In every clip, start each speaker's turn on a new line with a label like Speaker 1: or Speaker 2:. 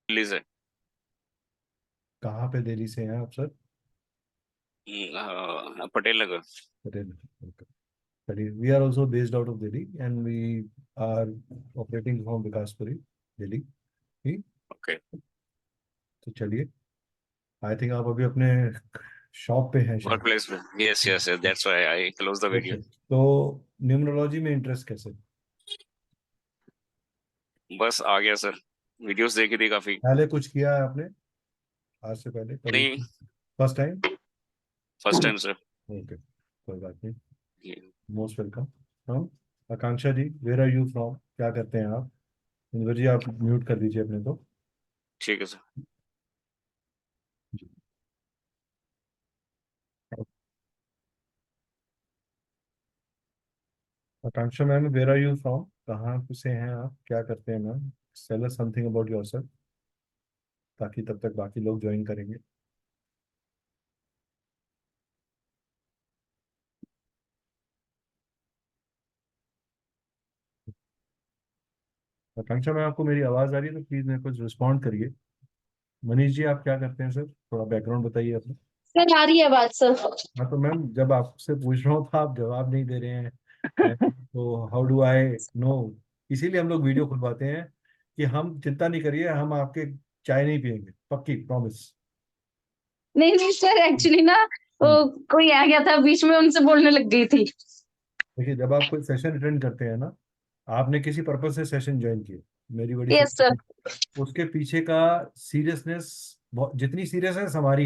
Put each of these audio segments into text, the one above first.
Speaker 1: दिल्ली से।
Speaker 2: कहाँ पे दिल्ली से हैं आप सर?
Speaker 1: पटेल नगर।
Speaker 2: अरे चलिए, we are also based out of Delhi and we are operating from Vikaspuri, Delhi ही।
Speaker 1: ओके।
Speaker 2: तो चलिए, आई थिंक आप अभी अपने शॉप पे हैं
Speaker 1: वर्क
Speaker 2: शायद।
Speaker 1: प्लेस में, yes yes, that's why I close the video.
Speaker 2: Okay, तो न्यूमरोलॉजी में इंटरेस्ट कैसे?
Speaker 1: बस आ गया सर, वीडियोस देखी थी काफी।
Speaker 2: पहले कुछ किया है आपने आज से पहले कभी?
Speaker 1: नहीं,
Speaker 2: first time?
Speaker 1: First time sir.
Speaker 2: Okay, कोई बात नहीं। Most welcome. हम आकांक्षा जी, वेयर आर यू फ्रॉम, क्या करते हैं आप? इंद्र जी, आप म्यूट कर दीजिए अपने को।
Speaker 1: ठीक है सर।
Speaker 2: जी। Akanksha ma'am, where are you from, कहाँ से हैं आप, क्या करते हैं ma'am? Tell us something about yourself, ताकि तब तक बाकी लोग ज्वाइन करेंगे। आकांक्षा मैम, आपको मेरी आवाज़ आ रही है तो प्लीज़ मेरे को रिस्पॉन्ड करिए। मनीष जी, आप क्या करते हैं सर? थोड़ा बैकग्राउंड बताइए अपना।
Speaker 3: सर आ रही है बात सर।
Speaker 2: हाँ, तो मैम जब आपसे पूछ रहा हूँ तो आप जवाब नहीं दे रहे हैं, तो हाउ डू आई नो? इसीलिए हम लोग वीडियो खुलवाते हैं कि हम, चिंता नहीं करिए, हम आपके चाय नहीं पियेंगे, पक्की प्रॉमिस।
Speaker 3: नहीं नहीं सर, एक्चुअली ना वो कोई आ गया था बीच में, उनसे बोलने लग गई थी।
Speaker 2: देखिए, जब आप कोई सेशन अटेंड करते हैं ना, आपने किसी पर्पज से सेशन ज्वाइन किया, मेरी बड़ी
Speaker 3: यस सर।
Speaker 2: शुक्रिया। उसके पीछे का सीरियसनेस, जितनी सीरियसनेस हमारी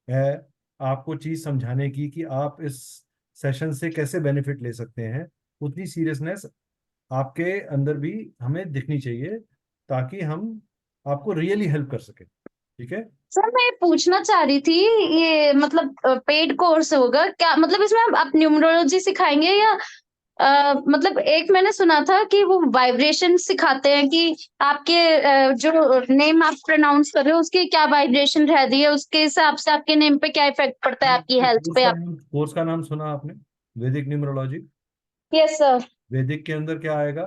Speaker 2: है आपको चीज समझाने की कि आप इस सेशन से कैसे बेनिफिट ले सकते हैं, उतनी सीरियसनेस आपके अंदर भी हमें दिखनी चाहिए, ताकि हम आपको रियली हेल्प कर सके। ठीक है?
Speaker 3: सर मैं ये पूछना चाह रही थी, ये मतलब पेड कोर्स होगा क्या? मतलब इसमें आप न्यूमरोलॉजी सिखाएंगे या मतलब एक मैंने सुना था कि वो वाइब्रेशन सिखाते हैं कि आपके जो नेम आप प्रोनाउंस कर रहे हो उसकी क्या वाइब्रेशन रह रही है, उसके हिसाब से आपके नेम पे क्या इफेक्ट पड़ता है, आपकी हेल्थ पे। आप
Speaker 2: कोर्स का नाम सुना आपने? वैदिक न्यूमरोलॉजी।
Speaker 3: Yes sir.
Speaker 2: वैदिक के अंदर क्या आएगा?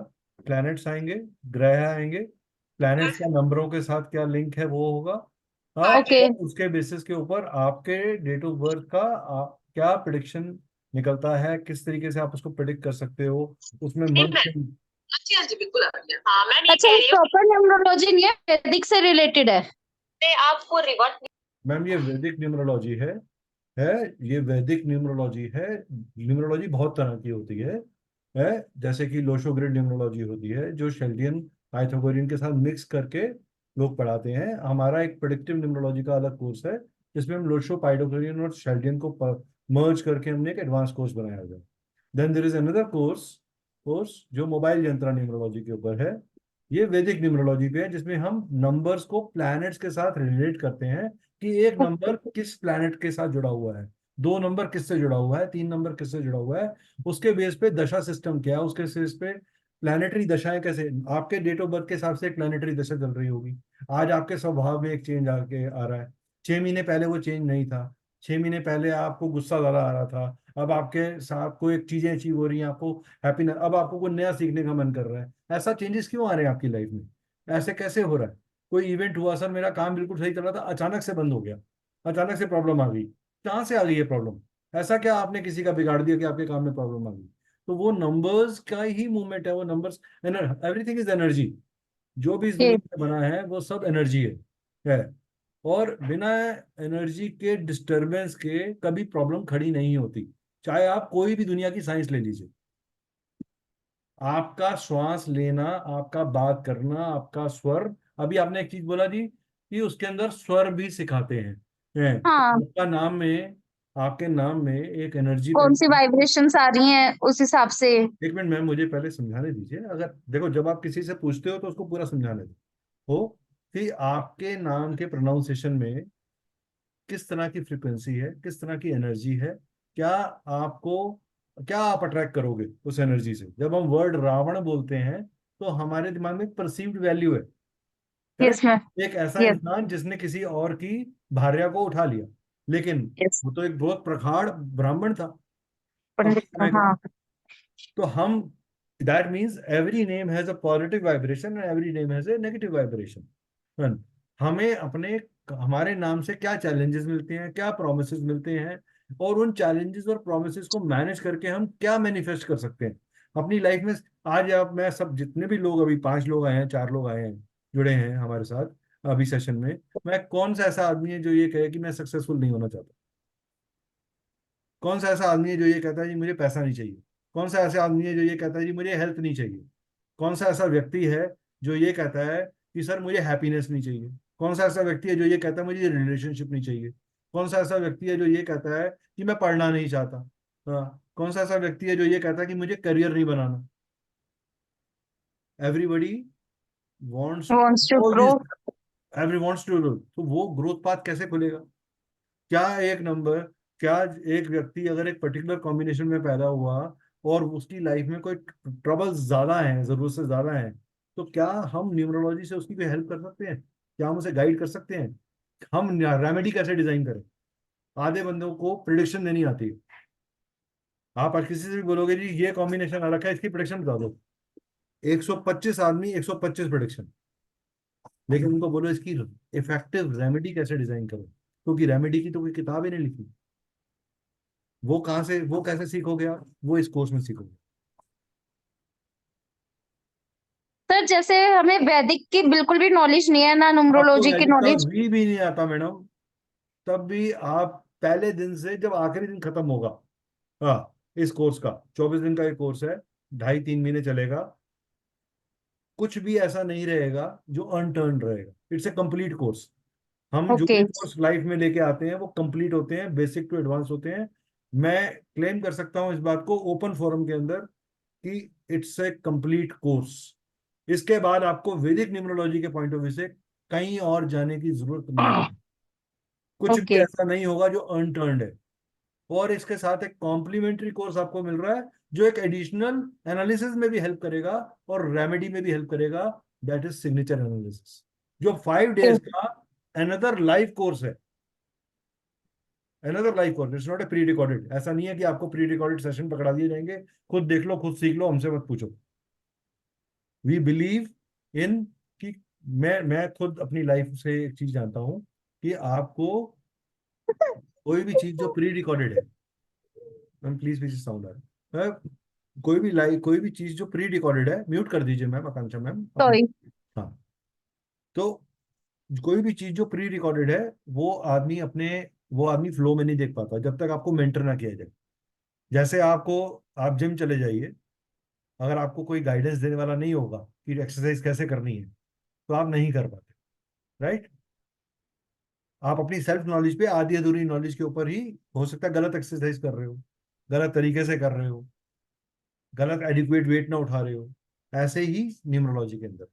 Speaker 2: प्लैनेट्स आएंगे, ग्रह आएंगे, प्लैनेट्स का नंबरों के साथ क्या लिंक है वो होगा। हाँ,
Speaker 3: ओके।
Speaker 2: और उसके बेसिस के ऊपर आपके डेट ऑफ बर्थ का क्या प्रिडिक्शन निकलता है, किस तरीके से आप उसको प्रिडिक्ट कर सकते हो, उसमें
Speaker 4: नहीं
Speaker 2: मंथ।
Speaker 4: मैं अच्छी हाँ जी बिल्कुल आ रही है। हाँ मैं नहीं
Speaker 3: अच्छा,
Speaker 4: कह
Speaker 3: ये
Speaker 4: रही हूँ
Speaker 3: प्रॉपर न्यूमरोलॉजी नहीं है, वैदिक से रिलेटेड है?
Speaker 4: कि आपको रिवर्ट।
Speaker 2: मैम, ये वैदिक न्यूमरोलॉजी है ये वैदिक न्यूमरोलॉजी है। न्यूमरोलॉजी बहुत तरह की होती है जैसे कि लोशो ग्रिड न्यूमरोलॉजी होती है, जो शेल्डियन पाइथागोरियन के साथ मिक्स करके लोग पढ़ाते हैं। हमारा एक प्रेडिक्टिव न्यूमरोलॉजी का अलग कोर्स है, जिसमें हम लोशो पाइथागोरियन और शेल्डियन को मर्ज करके हमने एक एडवांस कोर्स बनाया हुआ है। Then there is another course course जो मोबाइल यंत्र न्यूमरोलॉजी के ऊपर है। ये वैदिक न्यूमरोलॉजी पे है, जिसमें हम नंबर्स को प्लैनेट्स के साथ रिलेट करते हैं कि एक नंबर किस प्लैनेट के साथ जुड़ा हुआ है, दो नंबर किससे जुड़ा हुआ है, तीन नंबर किससे जुड़ा हुआ है, उसके बेस पे दशा सिस्टम क्या है, उसके बेस पे प्लैनेटरी दशाएं कैसे, आपके डेट ऑफ बर्थ के हिसाब से एक प्लैनेटरी दशा चल रही होगी। आज आपके स्वभाव में एक चेंज आके आ रहा है, 6 महीने पहले वो चेंज नहीं था। 6 महीने पहले आपको गुस्सा ज्यादा आ रहा था, अब आपके साथ कोई एक चीजें अचीव हो रही हैं, आपको हैप्पीनेस, अब आपको कोई नया सीखने का मन कर रहा है। ऐसा चेंजेस क्यों आ रहे हैं आपकी लाइफ में? ऐसे कैसे हो रहा है? कोई इवेंट हुआ, सर मेरा काम बिल्कुल सही चल रहा था, अचानक से बंद हो गया, अचानक से प्रॉब्लम आ गई। कहाँ से आ गई ये प्रॉब्लम? ऐसा क्या आपने किसी का बिगाड़ दिया कि आपके काम में प्रॉब्लम आ गई? तो वो नंबर्स का ही मूवमेंट है, वो नंबर्स, एवरीथिंग इज एनर्जी। जो भी इस
Speaker 3: ये
Speaker 2: दुनिया में बना है वो सब एनर्जी है। और बिना एनर्जी के डिस्टरबेंस के कभी प्रॉब्लम खड़ी नहीं होती। चाहे आप कोई भी दुनिया की साइंस ले लीजिए, आपका श्वास लेना, आपका बात करना, आपका स्वर, अभी आपने एक चीज बोला जी कि उसके अंदर स्वर भी सिखाते हैं
Speaker 3: हाँ,
Speaker 2: तो आपका नाम में, आपके नाम में एक एनर्जी
Speaker 3: कौन सी
Speaker 2: पैटर्न।
Speaker 3: वाइब्रेशंस आ रही हैं उस हिसाब से।
Speaker 2: एक मिनट मैम, मुझे पहले समझाने दीजिए। अगर देखो, जब आप किसी से पूछते हो तो उसको पूरा समझाने दो हो कि आपके नाम के प्रोनाउंसिएशन में किस तरह की फ्रिक्वेंसी है, किस तरह की एनर्जी है, क्या आपको, क्या आप अट्रैक्ट करोगे उस एनर्जी से। जब हम वर्ड रावण बोलते हैं तो हमारे दिमाग में एक परसीव्ड वैल्यू है,
Speaker 3: यस मैम।
Speaker 2: करेक्ट, एक ऐसा
Speaker 3: यस।
Speaker 2: इंसान जिसने किसी और की भार्या को उठा लिया, लेकिन
Speaker 3: यस।
Speaker 2: वो तो एक बहुत प्रखाड़ ब्राह्मण था अपने
Speaker 3: पंडित
Speaker 2: समय का।
Speaker 3: हाँ।
Speaker 2: तो हम, that means every name has a positive vibration and every name has a negative vibration. हमें अपने हमारे नाम से क्या चैलेंजेस मिलते हैं, क्या प्रोमिसेस मिलते हैं, और उन चैलेंजेस और प्रोमिसेस को मैनेज करके हम क्या मैनिफेस्ट कर सकते हैं अपनी लाइफ में। आज आप मैं सब जितने भी लोग, अभी 5 लोग आए हैं, 4 लोग आए हैं, जुड़े हैं हमारे साथ अभी सेशन में, मैं कौन सा ऐसा आदमी है जो ये कहे कि मैं सक्सेसफुल नहीं होना चाहता? कौन सा ऐसा आदमी है जो ये कहता है जी मुझे पैसा नहीं चाहिए? कौन सा ऐसा आदमी है जो ये कहता है जी मुझे हेल्थ नहीं चाहिए? कौन सा ऐसा व्यक्ति है जो ये कहता है कि सर मुझे हैप्पीनेस नहीं चाहिए? कौन सा ऐसा व्यक्ति है जो ये कहता है मुझे रिलेशनशिप नहीं चाहिए? कौन सा ऐसा व्यक्ति है जो ये कहता है कि मैं पढ़ना नहीं चाहता? हाँ, कौन सा ऐसा व्यक्ति है जो ये कहता है कि मुझे करियर नहीं बनाना? Everybody wants
Speaker 3: wants to
Speaker 2: all
Speaker 3: grow.
Speaker 2: This, every wants to. तो वो ग्रोथ पाथ कैसे खुलेगा? क्या एक नंबर, क्या एक व्यक्ति अगर एक पर्टिकुलर कॉम्बिनेशन में पैदा हुआ और उसकी लाइफ में कोई ट्रबल्स ज्यादा हैं, जरूरत से ज्यादा हैं, तो क्या हम न्यूमरोलॉजी से उसकी कोई हेल्प कर सकते हैं? क्या हम उसे गाइड कर सकते हैं? हम रेमेडी कैसे डिजाइन करें? आधे बंदों को प्रिडिक्शन देनी आती है। आप आज किसी से भी बोलोगे जी ये कॉम्बिनेशन आ रखा है, इसकी प्रिडिक्शन बता दो, 125 आदमी 125 प्रिडिक्शन। लेकिन उनको बोलो इसकी इफेक्टिव रेमेडी कैसे डिजाइन करो, क्योंकि रेमेडी की तो कोई किताब ही नहीं लिखी। वो कहाँ से, वो कैसे सीखोगे आप? वो इस कोर्स में सीखोगे।
Speaker 3: सर जैसे हमें वैदिक की बिल्कुल भी नॉलेज नहीं है, ना
Speaker 2: आपको
Speaker 3: न्यूमरोलॉजी की
Speaker 2: वैदिक का
Speaker 3: नॉलेज।
Speaker 2: वी भी नहीं आता मैडम, तब भी आप पहले दिन से जब आखिरी दिन खत्म होगा, हाँ, इस कोर्स का 24 दिन का एक कोर्स है, 2.5-3 महीने चलेगा, कुछ भी ऐसा नहीं रहेगा जो अनटर्न रहेगा। It's a complete course. हम जो
Speaker 3: ओके
Speaker 2: भी कोर्स लाइफ में लेके आते हैं वो कंप्लीट होते हैं, बेसिक टू एडवांस होते हैं। मैं क्लेम कर सकता हूं इस बात को ओपन फोरम के अंदर कि इट्स ए कंप्लीट कोर्स। इसके बाद आपको वैदिक न्यूमरोलॉजी के पॉइंट ऑफ व्यू से कहीं और जाने की जरूरत नहीं है। कुछ भी
Speaker 3: ओके
Speaker 2: ऐसा नहीं होगा जो अनटर्न्ड है। और इसके साथ एक कॉम्प्लीमेंट्री कोर्स आपको मिल रहा है जो एक एडिशनल एनालिसिस में भी हेल्प करेगा और रेमेडी में भी हेल्प करेगा, दैट इज सिग्नेचर एनालिसिस, जो 5 days का अनदर लाइव कोर्स है। Another live course, it's not a pre recorded. ऐसा नहीं है कि आपको प्री रिकॉर्डेड सेशन पकड़ा दिए जाएंगे, खुद देख लो, खुद सीख लो, हमसे मत पूछो। वी बिलीव इन कि मैं खुद अपनी लाइफ से एक चीज जानता हूं कि आपको कोई भी चीज जो प्री रिकॉर्डेड है, मैम प्लीज पीछे साउंड आ रहा है, कोई भी लाइव, कोई भी चीज जो प्री रिकॉर्डेड है, म्यूट कर दीजिए मैम, आकांक्षा मैम अपने।
Speaker 3: सॉरी।
Speaker 2: हाँ, तो कोई भी चीज जो प्री रिकॉर्डेड है, वो आदमी फ्लो में नहीं देख पाता जब तक आपको मेंटर ना किया जाए। जैसे आपको, आप जिम चले जाइए, अगर आपको कोई गाइडेंस देने वाला नहीं होगा कि एक्सरसाइज कैसे करनी है, तो आप नहीं कर पाते, राइट? आप अपनी सेल्फ नॉलेज पे, आधी अधूरी नॉलेज के ऊपर ही हो सकता है गलत एक्सरसाइज कर रहे हो, गलत तरीके से कर रहे हो, गलत एडिक्वेट वेट ना उठा रहे हो। ऐसे ही न्यूमरोलॉजी के अंदर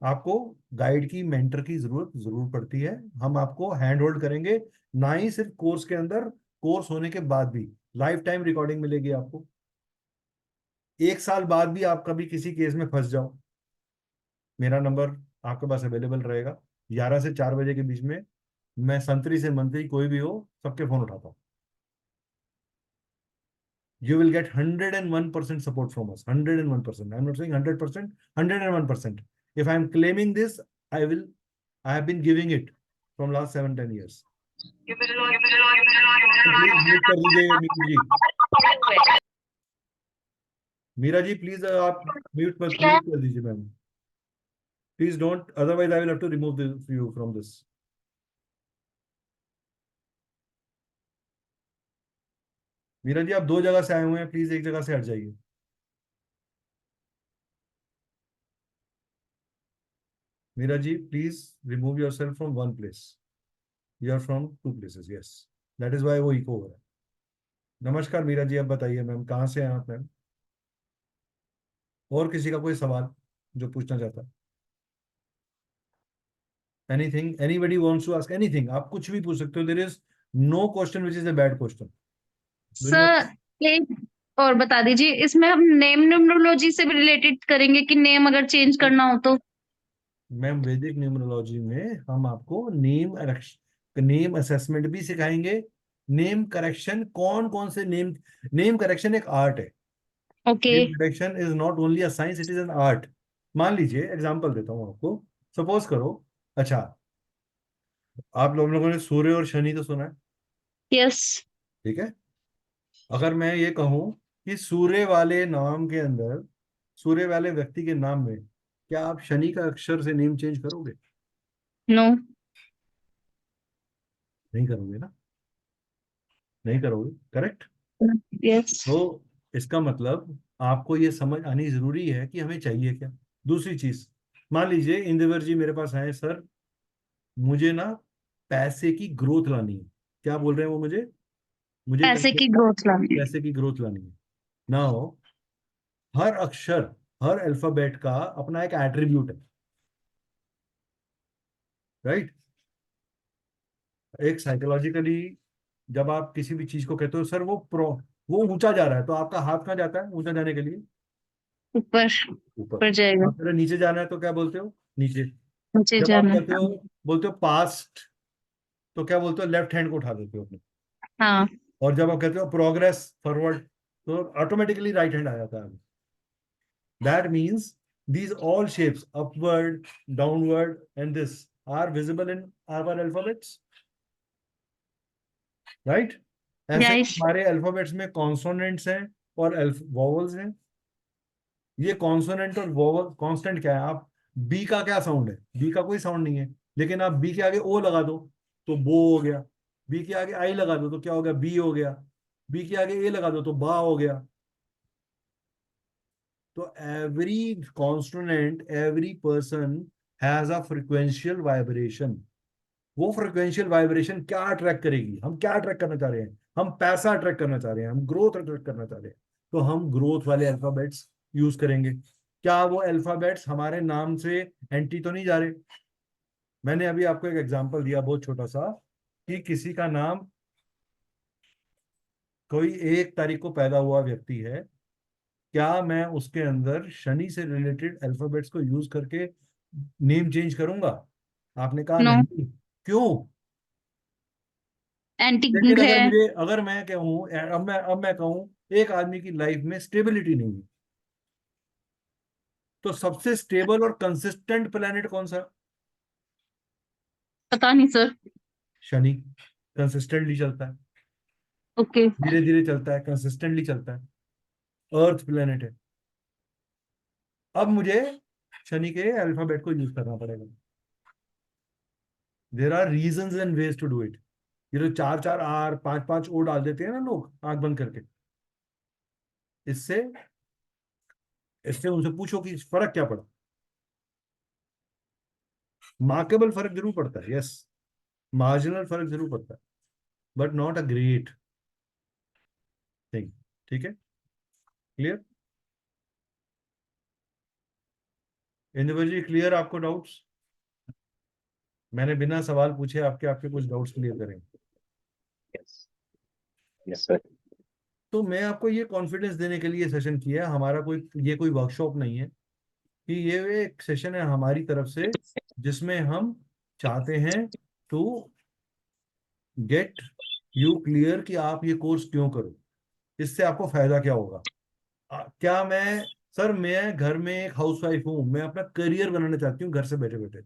Speaker 2: आपको गाइड की, मेंटर की जरूरत जरूर पड़ती है। हम आपको हैंड होल्ड करेंगे, ना ही सिर्फ कोर्स के अंदर, कोर्स होने के बाद भी लाइफ टाइम रिकॉर्डिंग मिलेगी आपको। 1 साल बाद भी आप कभी किसी केस में फंस जाओ, मेरा नंबर आपके पास अवेलेबल रहेगा। 11 से 4 बजे के बीच में मैं संतरी से मंत्री कोई भी हो, सबके फोन उठाता हूँ। You will get 101% support from us. 101%. I'm not saying 100%, 101%. If I'm claiming this, I have been giving it from last 7-10 years. Please mute कर दीजिए मीरा जी। मीरा जी प्लीज आप म्यूट कर दीजिए ma'am, please don't, otherwise I will have to remove you from this. Meera ji आप 2 जगह से आए हुए हैं, प्लीज एक जगह से हट जाइए। Meera ji please remove yourself from one place, you are from 2 places, yes, that is why वो इको हो रहा है। नमस्कार मीरा जी, आप बताइए मैम, कहाँ से हैं आप मैम? और किसी का कोई सवाल जो पूछना चाहता है? Anything, anybody wants to ask anything, आप कुछ भी पूछ सकते हो। There is no question which is a bad question.
Speaker 3: Sir एक और बता दीजिए, इसमें हम नेम न्यूमरोलॉजी से भी रिलेटेड करेंगे कि नेम अगर चेंज करना हो तो?
Speaker 2: मैम वैदिक न्यूमरोलॉजी में हम आपको नेम असेसमेंट भी सिखाएंगे, नेम करेक्शन, कौन कौन से नेम करेक्शन एक आर्ट है।
Speaker 3: Okay
Speaker 2: name correction is not only a science, it is an art. मान लीजिए, एग्जांपल देता हूँ आपको, सपोज करो, अच्छा, आप लोगों ने सूर्य और शनि तो सुना है,
Speaker 3: यस।
Speaker 2: ठीक है। अगर मैं ये कहूं कि सूर्य वाले नाम के अंदर, सूर्य वाले व्यक्ति के नाम में, क्या आप शनि का अक्षर से नेम चेंज करोगे?
Speaker 3: नो।
Speaker 2: नहीं करोगे ना, नहीं करोगे, करेक्ट।
Speaker 3: यस।
Speaker 2: तो इसका मतलब आपको ये समझ आनी जरूरी है कि हमें चाहिए क्या। दूसरी चीज, मान लीजिए इंदिवर जी मेरे पास आए, सर मुझे ना पैसे की ग्रोथ लानी है। क्या बोल रहे हैं वो मुझे? मुझे
Speaker 3: पैसे की ग्रोथ लानी है।
Speaker 2: पैसे की ग्रोथ लानी है। नाउ हर अक्षर, हर अल्फाबेट का अपना एक एट्रीब्यूट है, राइट। एक साइकोलॉजिकली जब आप किसी भी चीज को कहते हो सर वो ऊंचा जा रहा है, तो आपका हाथ कहाँ जाता है ऊंचा जाने के लिए?
Speaker 3: ऊपर।
Speaker 2: ऊपर।
Speaker 3: ऊपर जाएगा।
Speaker 2: आप मेरा नीचे जाना है तो क्या बोलते हो? नीचे।
Speaker 3: नीचे
Speaker 2: जब आप
Speaker 3: जाना।
Speaker 2: कहते हो, बोलते हो पास्ट, तो क्या बोलते हो? लेफ्ट हैंड को उठा देते हो अपने।
Speaker 3: हाँ।
Speaker 2: और जब आप कहते हो प्रोग्रेस फॉरवर्ड, तो ऑटोमेटिकली राइट हैंड आ जाता है। That means these all shapes, upward, downward, and this are visible in our alphabets, right? ऐसे ही
Speaker 3: यस।
Speaker 2: हमारे अल्फाबेट्स में कॉन्सोनेंट्स हैं और वॉवल्स हैं। ये कॉन्सोनेंट और वोवल, कांस्टेंट क्या है? आप बी का क्या साउंड है? बी का कोई साउंड नहीं है, लेकिन आप बी के आगे ओ लगा दो तो बो हो गया। बी के आगे आई लगा दो तो क्या हो गया? बी हो गया। बी के आगे ए लगा दो तो बा हो गया। तो every constituent, every person has a frequential vibration. वो फ्रिक्वेंशियल वाइब्रेशन क्या अट्रैक्ट करेगी? हम क्या अट्रैक्ट करना चाह रहे हैं? हम पैसा अट्रैक्ट करना चाह रहे हैं, हम ग्रोथ अट्रैक्ट करना चाह रहे हैं, तो हम ग्रोथ वाले अल्फाबेट्स यूज करेंगे। क्या वो अल्फाबेट्स हमारे नाम से एंटी तो नहीं जा रहे? मैंने अभी आपको एक एग्जांपल दिया बहुत छोटा सा, कि किसी का नाम, कोई 1 तारीख को पैदा हुआ व्यक्ति है, क्या मैं उसके अंदर शनि से रिलेटेड अल्फाबेट्स को यूज करके नेम चेंज करूंगा? आपने कहा
Speaker 3: नो।
Speaker 2: नहीं। क्यों?
Speaker 3: एंटी
Speaker 2: लेकिन
Speaker 3: है।
Speaker 2: अगर मैं कहूँ, अब मैं कहूँ एक आदमी की लाइफ में स्टेबिलिटी नहीं है, तो सबसे स्टेबल और कंसिस्टेंट प्लेनेट कौन सा?
Speaker 3: पता नहीं सर।
Speaker 2: शनि। कंसिस्टेंटली चलता है,
Speaker 3: ओके।
Speaker 2: धीरे धीरे चलता है, कंसिस्टेंटली चलता है। अर्थ प्लेनेट है। अब मुझे शनि के अल्फाबेट को यूज करना पड़ेगा। There are reasons and ways to do it. ये जो 4 4 आर 5 5 ओ डाल देते हैं ना लोग आंख बंद करके, इससे इससे उनसे पूछो कि फर्क क्या पड़ा। मार्केबल फर्क जरूर पड़ता है, यस, मार्जिनल फर्क जरूर पड़ता है, but not a great thing. ठीक है, क्लियर? इंदिवर जी क्लियर आपको डाउट्स? मैंने बिना सवाल पूछे आपके आपके कुछ डाउट्स क्लियर करें।
Speaker 5: यस। Yes sir.
Speaker 2: तो मैं आपको ये कॉन्फिडेंस देने के लिए सेशन किया है, हमारा कोई ये कोई वर्कशॉप नहीं है, कि ये एक सेशन है हमारी तरफ से, जिसमें हम चाहते हैं टू गेट यू क्लियर कि आप ये कोर्स क्यों करो, इससे आपको फायदा क्या होगा। क्या मैं, सर मैं घर में एक हाउसवाइफ हूँ, मैं अपना करियर बनाना चाहती हूँ घर से बैठे बैठे,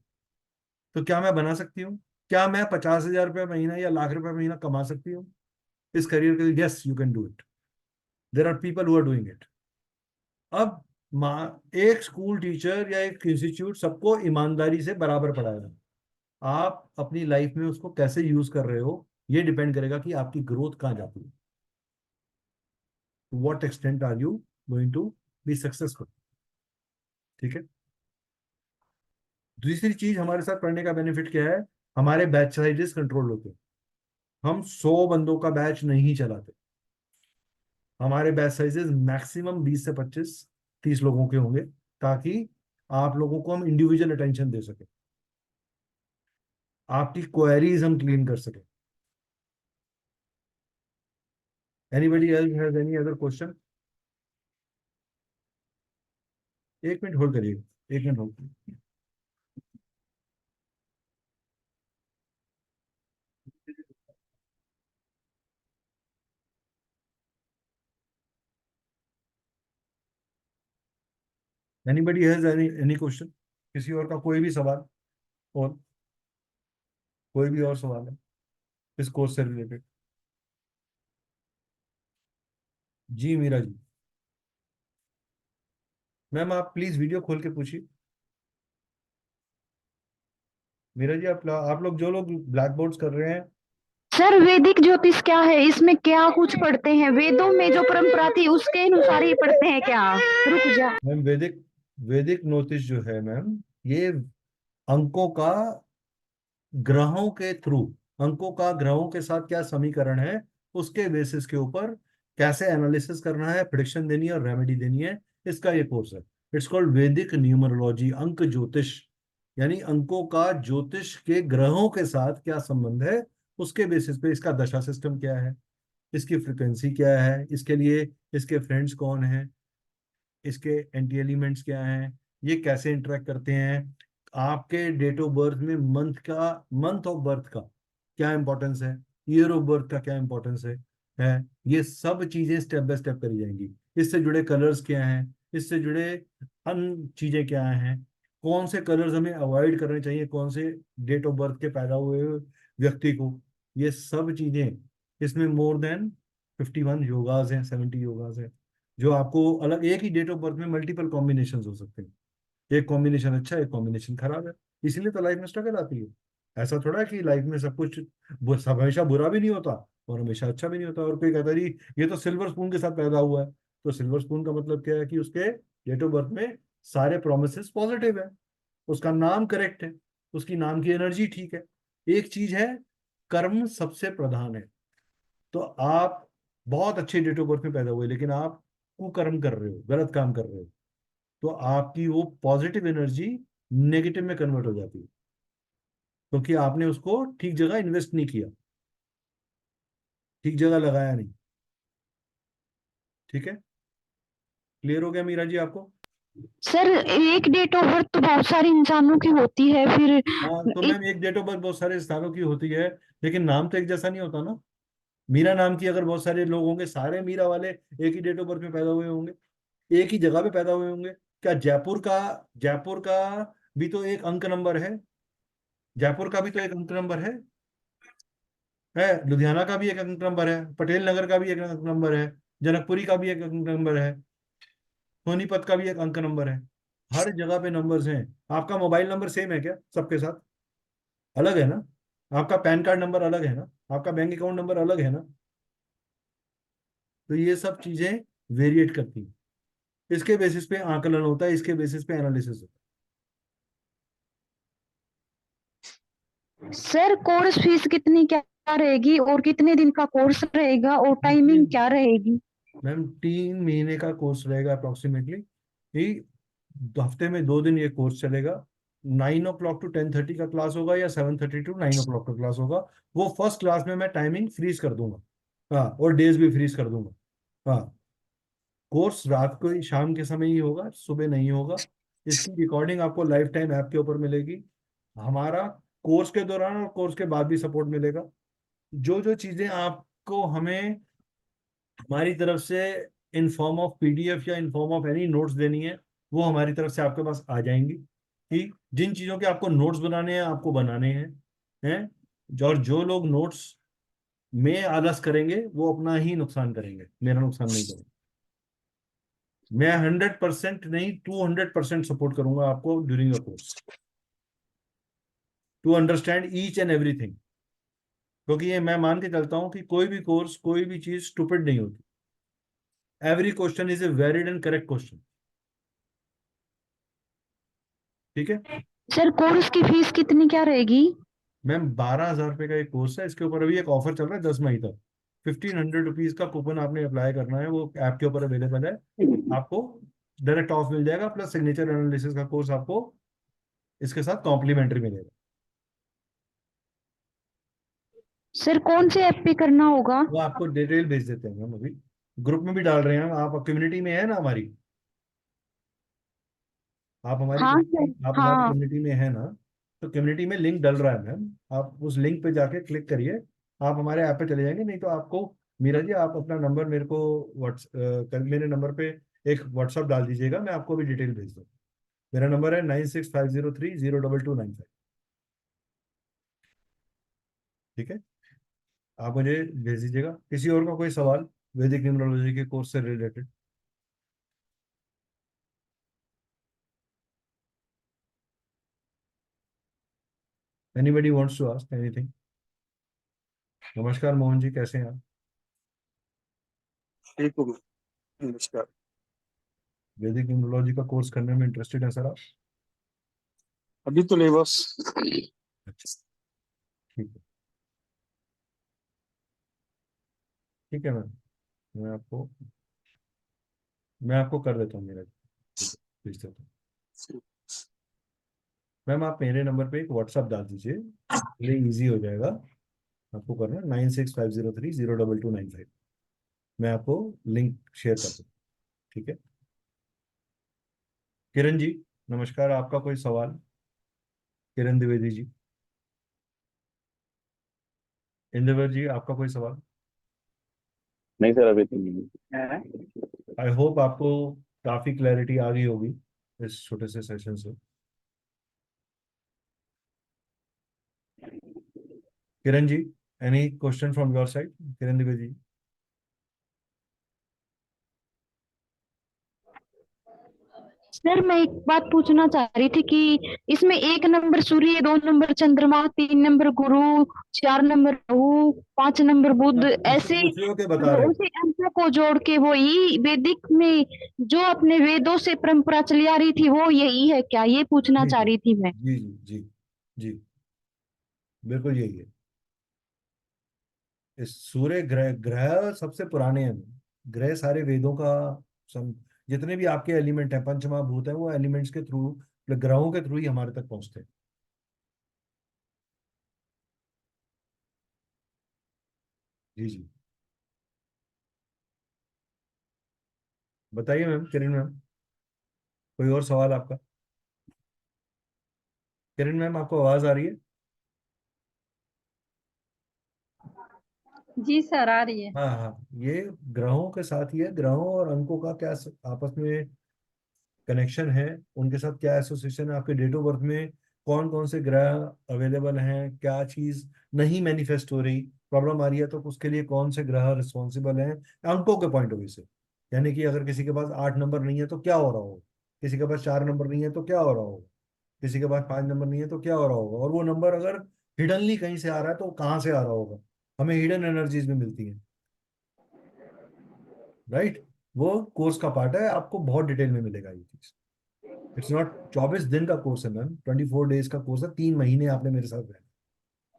Speaker 2: तो क्या मैं बना सकती हूँ? क्या मैं 50,000 रुपये महीना या लाख रुपए महीना कमा सकती हूँ इस करियर के लिए? Yes, you can do it. There are people who are doing it. अब एक स्कूल टीचर या एक इंस्टीट्यूट सबको ईमानदारी से बराबर पढ़ाएगा। आप अपनी लाइफ में उसको कैसे यूज कर रहे हो, ये डिपेंड करेगा कि आपकी ग्रोथ कहाँ जाती है। What extent are you going to be successful? ठीक है। दूसरी चीज, हमारे साथ पढ़ने का बेनिफिट क्या है? हमारे बैच साइजेस कंट्रोल होते हैं। हम 100 बंदों का बैच नहीं चलाते। हमारे बैच साइजेस मैक्सिमम 20 से 25 30 लोगों के होंगे, ताकि आप लोगों को हम इंडिविजुअल अटेंशन दे सके, आपकी क्वेरीज हम क्लीन कर सके। Anybody else has any other question? 1 minute hold करिए, 1 minute hold. Anybody has any any question? किसी और का कोई भी सवाल? और कोई भी और सवाल है इस कोर्स से रिलेटेड? जी मीरा जी। मैम आप प्लीज वीडियो खोल के पूछिए। मीरा जी आप लोग जो लोग ब्लैक बोर्ड्स कर रहे हैं,
Speaker 6: सर वैदिक ज्योतिष क्या है, इसमें क्या कुछ पढ़ते हैं? वेदों में जो परंपरा थी उसके अनुसार ही पढ़ते हैं क्या? रुक जा।
Speaker 2: मैम वैदिक वैदिक ज्योतिष जो है मैम, ये अंकों का ग्रहों के थ्रू, अंकों का ग्रहों के साथ क्या समीकरण है उसके बेसिस के ऊपर कैसे एनालिसिस करना है, प्रिडिक्शन देनी है और रेमेडी देनी है, इसका ये कोर्स है। इट्स कॉल्ड वैदिक न्यूमरोलॉजी, अंक ज्योतिष। यानी अंकों का ज्योतिष के ग्रहों के साथ क्या संबंध है, उसके बेसिस पे इसका दशा सिस्टम क्या है, इसकी फ्रिक्वेंसी क्या है, इसके लिए इसके फ्रेंड्स कौन है, इसके एंटी एलिमेंट्स क्या हैं, ये कैसे इंटरेक्ट करते हैं, आपके डेट ऑफ बर्थ में मंथ ऑफ बर्थ का क्या इंपॉर्टेंस है, ईयर ऑफ बर्थ का क्या इंपॉर्टेंस है, ये सब चीजें स्टेप बाय स्टेप करी जाएंगी। इससे जुड़े कलर्स क्या हैं, इससे जुड़े अन्य चीजें क्या हैं, कौन से कलर्स हमें अवॉइड करने चाहिए, कौन से डेट ऑफ बर्थ के पैदा हुए व्यक्ति को, ये सब चीजें। इसमें मोर देन 51 योगाज हैं, 70 योगाज हैं, जो आपको अलग, एक ही डेट ऑफ बर्थ में मल्टीपल कॉम्बिनेशन हो सकते हैं। एक कॉम्बिनेशन अच्छा है, एक कॉम्बिनेशन खराब है, इसीलिए तो लाइफ में स्ट्रगल आती है। ऐसा थोड़ा है कि लाइफ में सब कुछ सब हमेशा बुरा भी नहीं होता और हमेशा अच्छा भी नहीं होता। और कोई कहता है जी ये तो सिल्वर स्पून के साथ पैदा हुआ है, तो सिल्वर स्पून का मतलब क्या है कि उसके डेट ऑफ बर्थ में सारे प्रोमिसेस पॉजिटिव है, उसका नाम करेक्ट है, उसकी नाम की एनर्जी ठीक है। एक चीज है, कर्म सबसे प्रधान है। तो आप बहुत अच्छे डेट ऑफ बर्थ में पैदा हुए लेकिन आप कुकर्म कर रहे हो, गलत काम कर रहे हो, तो आपकी वो पॉजिटिव एनर्जी नेगेटिव में कन्वर्ट हो जाती है, क्योंकि आपने उसको ठीक जगह इन्वेस्ट नहीं किया, ठीक जगह लगाया नहीं। ठीक है, क्लियर हो गया मीरा जी आपको?
Speaker 6: सर एक डेट ऑफ बर्थ तो बहुत सारे इंसानों की होती है, फिर
Speaker 2: हाँ तो मैम एक डेट ऑफ बर्थ बहुत सारे स्थानों की होती है, लेकिन नाम तो एक जैसा नहीं होता ना। मीरा नाम की अगर बहुत सारे लोग होंगे, सारे मीरा वाले एक ही डेट ऑफ बर्थ में पैदा हुए होंगे, एक ही जगह पे पैदा हुए होंगे। क्या जयपुर का भी तो एक अंक नंबर है, जयपुर का भी तो एक अंक नंबर है, लुधियाना का भी एक अंक नंबर है, पटेल नगर का भी एक अंक नंबर है, जनकपुरी का भी एक अंक नंबर है, सोनीपत का भी एक अंक नंबर है। हर जगह पे नंबर्स हैं। आपका मोबाइल नंबर सेम है क्या सबके साथ? अलग है ना। आपका पैन कार्ड नंबर अलग है ना, आपका बैंक अकाउंट नंबर अलग है ना। तो ये सब चीजें वेरिएट करती हैं, इसके बेसिस पे आकलन होता है, इसके बेसिस पे एनालिसिस होता
Speaker 6: सर कोर्स फीस कितनी क्या रहेगी और कितने दिन का कोर्स रहेगा और
Speaker 2: है।
Speaker 6: टाइमिंग क्या रहेगी?
Speaker 2: मैम 3 महीने का कोर्स रहेगा अप्रोक्सीमेटली। हफ्ते में 2 दिन ये कोर्स चलेगा। 9 o'clock to 10:30 का क्लास होगा या 7:30 to 9 o'clock का क्लास होगा। वो फर्स्ट क्लास में मैं टाइमिंग फ्रीज कर दूंगा, हाँ, और डेज भी फ्रीज कर दूंगा। हाँ, कोर्स रात को ही, शाम के समय ही होगा, सुबह नहीं होगा। इसकी रिकॉर्डिंग आपको लाइफ टाइम ऐप के ऊपर मिलेगी। हमारा कोर्स के दौरान और कोर्स के बाद भी सपोर्ट मिलेगा। जो जो चीजें आपको हमें हमारी तरफ से इन फॉर्म ऑफ पीडीएफ या in form of any notes देनी है, वो हमारी तरफ से आपके पास आ जाएंगी। कि जिन चीजों के आपको नोट्स बनाने हैं, आपको बनाने हैं और जो लोग नोट्स में आलस करेंगे वो अपना ही नुकसान करेंगे, मेरा नुकसान नहीं करेंगे। मैं 100% नहीं 200% सपोर्ट करूंगा आपको during a course, to understand each and everything. क्योंकि ये मैं मान के चलता हूं कि कोई भी कोर्स, कोई भी चीज स्टूपिड नहीं होती। Every question is a valid and correct question. ठीक है
Speaker 6: सर कोर्स की फीस कितनी क्या रहेगी?
Speaker 2: मैम 12,000 रुपये का एक कोर्स है। इसके ऊपर अभी एक ऑफर चल रहा है 10 मई तक। 1500 रुपीज का कूपन आपने अप्लाई करना है, वो ऐप के ऊपर अवेलेबल है। आपको डायरेक्ट ऑफ मिल जाएगा, प्लस सिग्नेचर एनालिसिस का कोर्स आपको इसके साथ कॉम्प्लीमेंट्री मिलेगा।
Speaker 6: सर कौन से ऐप पे करना होगा?
Speaker 2: वो आपको डिटेल भेज देते हैं हम, अभी ग्रुप में भी डाल रहे हैं हम। आप कम्युनिटी में है ना हमारी, आप हमारी
Speaker 6: हाँ सर,
Speaker 2: आप हमारी
Speaker 6: हाँ।
Speaker 2: कम्युनिटी में है ना, तो कम्युनिटी में लिंक डल रहा है मैम। आप उस लिंक पे जाके क्लिक करिए, आप हमारे ऐप पे चले जाएंगे। नहीं तो आपको, मीरा जी आप अपना नंबर मेरे को मेरे नंबर पे एक व्हाट्सअप डाल दीजिएगा, मैं आपको भी डिटेल भेज दूँ। मेरा नंबर है 9650302295। ठीक है, आप मुझे भेज दीजिएगा। किसी और का कोई सवाल वैदिक न्यूमरोलॉजी के कोर्स से related? Anybody wants to ask anything? नमस्कार मोहन जी, कैसे हैं आप?
Speaker 7: ठीक हो, नमस्कार।
Speaker 2: वैदिक न्यूमरोलॉजी का कोर्स करने में इंटरेस्टेड है सर आप?
Speaker 7: अभी तो नहीं, बस।
Speaker 2: अच्छा, ठीक है, ठीक है मैम, मैं आपको कर देता हूँ मेरा, ठीक है, भेज देता हूँ। मैम आप मेरे नंबर पे एक व्हाट्सअप डाल दीजिए, ये इजी हो जाएगा आपको करना। 9650302295। मैं आपको लिंक शेयर कर दूँ, ठीक है। किरण जी नमस्कार, आपका कोई सवाल? किरण द्विवेदी जी, इंद्रवर जी आपका कोई सवाल?
Speaker 5: नहीं सर, अभी तो नहीं।
Speaker 2: आई होप आपको काफी क्लैरिटी आ गई होगी इस छोटे से सेशन से। Kiran ji, any question from your side? Kiran Dwivedi ji.
Speaker 6: Sir मैं एक बात पूछना चाह रही थी कि इसमें 1 नंबर सूर्य, 2 नंबर चंद्रमा, 3 नंबर गुरु, 4 नंबर राहु, 5 नंबर बुध, ऐसे
Speaker 2: दूसरों के बता रहे
Speaker 6: उसी अंकों को जोड़ के वो ही वैदिक में जो अपने वेदों से परंपरा चली आ रही थी वो यही है क्या, ये पूछना
Speaker 2: जी
Speaker 6: चाह रही थी मैं।
Speaker 2: जी जी जी जी, बिल्कुल यही है। इस सूर्य ग्रह ग्रह सबसे पुराने हैं। ग्रह सारे वेदों का सम, जितने भी आपके एलिमेंट हैं, पंचमा भूत है, वो एलिमेंट्स के थ्रू, ग्रहों के थ्रू ही हमारे तक पहुंचते हैं। जी जी, बताइए मैम, किरण मैम, कोई और सवाल आपका? किरण मैम आपको आवाज आ रही है?
Speaker 8: जी सर, आ रही है।
Speaker 2: हाँ हाँ, ये ग्रहों के साथ ही है। ग्रहों और अंकों का क्या आपस में कनेक्शन है, उनके साथ क्या एसोसिएशन है, आपके डेट ऑफ बर्थ में कौन कौन से ग्रह अवेलेबल हैं, क्या चीज नहीं मैनिफेस्ट हो रही, प्रॉब्लम आ रही है, तो उसके लिए कौन से ग्रह रिस्पॉन्सिबल हैं अंकों के पॉइंट ऑफ व्यू से। यानी कि अगर किसी के पास 8 नंबर नहीं है तो क्या हो रहा होगा, किसी के पास 4 नंबर नहीं है तो क्या हो रहा होगा, किसी के पास 5 नंबर नहीं है तो क्या हो रहा होगा, और वो नंबर अगर हिडनली कहीं से आ रहा है तो कहाँ से आ रहा होगा। हमें हिडन एनर्जीज में मिलती है, राइट। वो कोर्स का पार्ट है, आपको बहुत डिटेल में मिलेगा ये चीज। इट्स नॉट 24 दिन का कोर्स है मैम, 24 डेज का कोर्स है। 3 महीने आपने मेरे साथ रहना।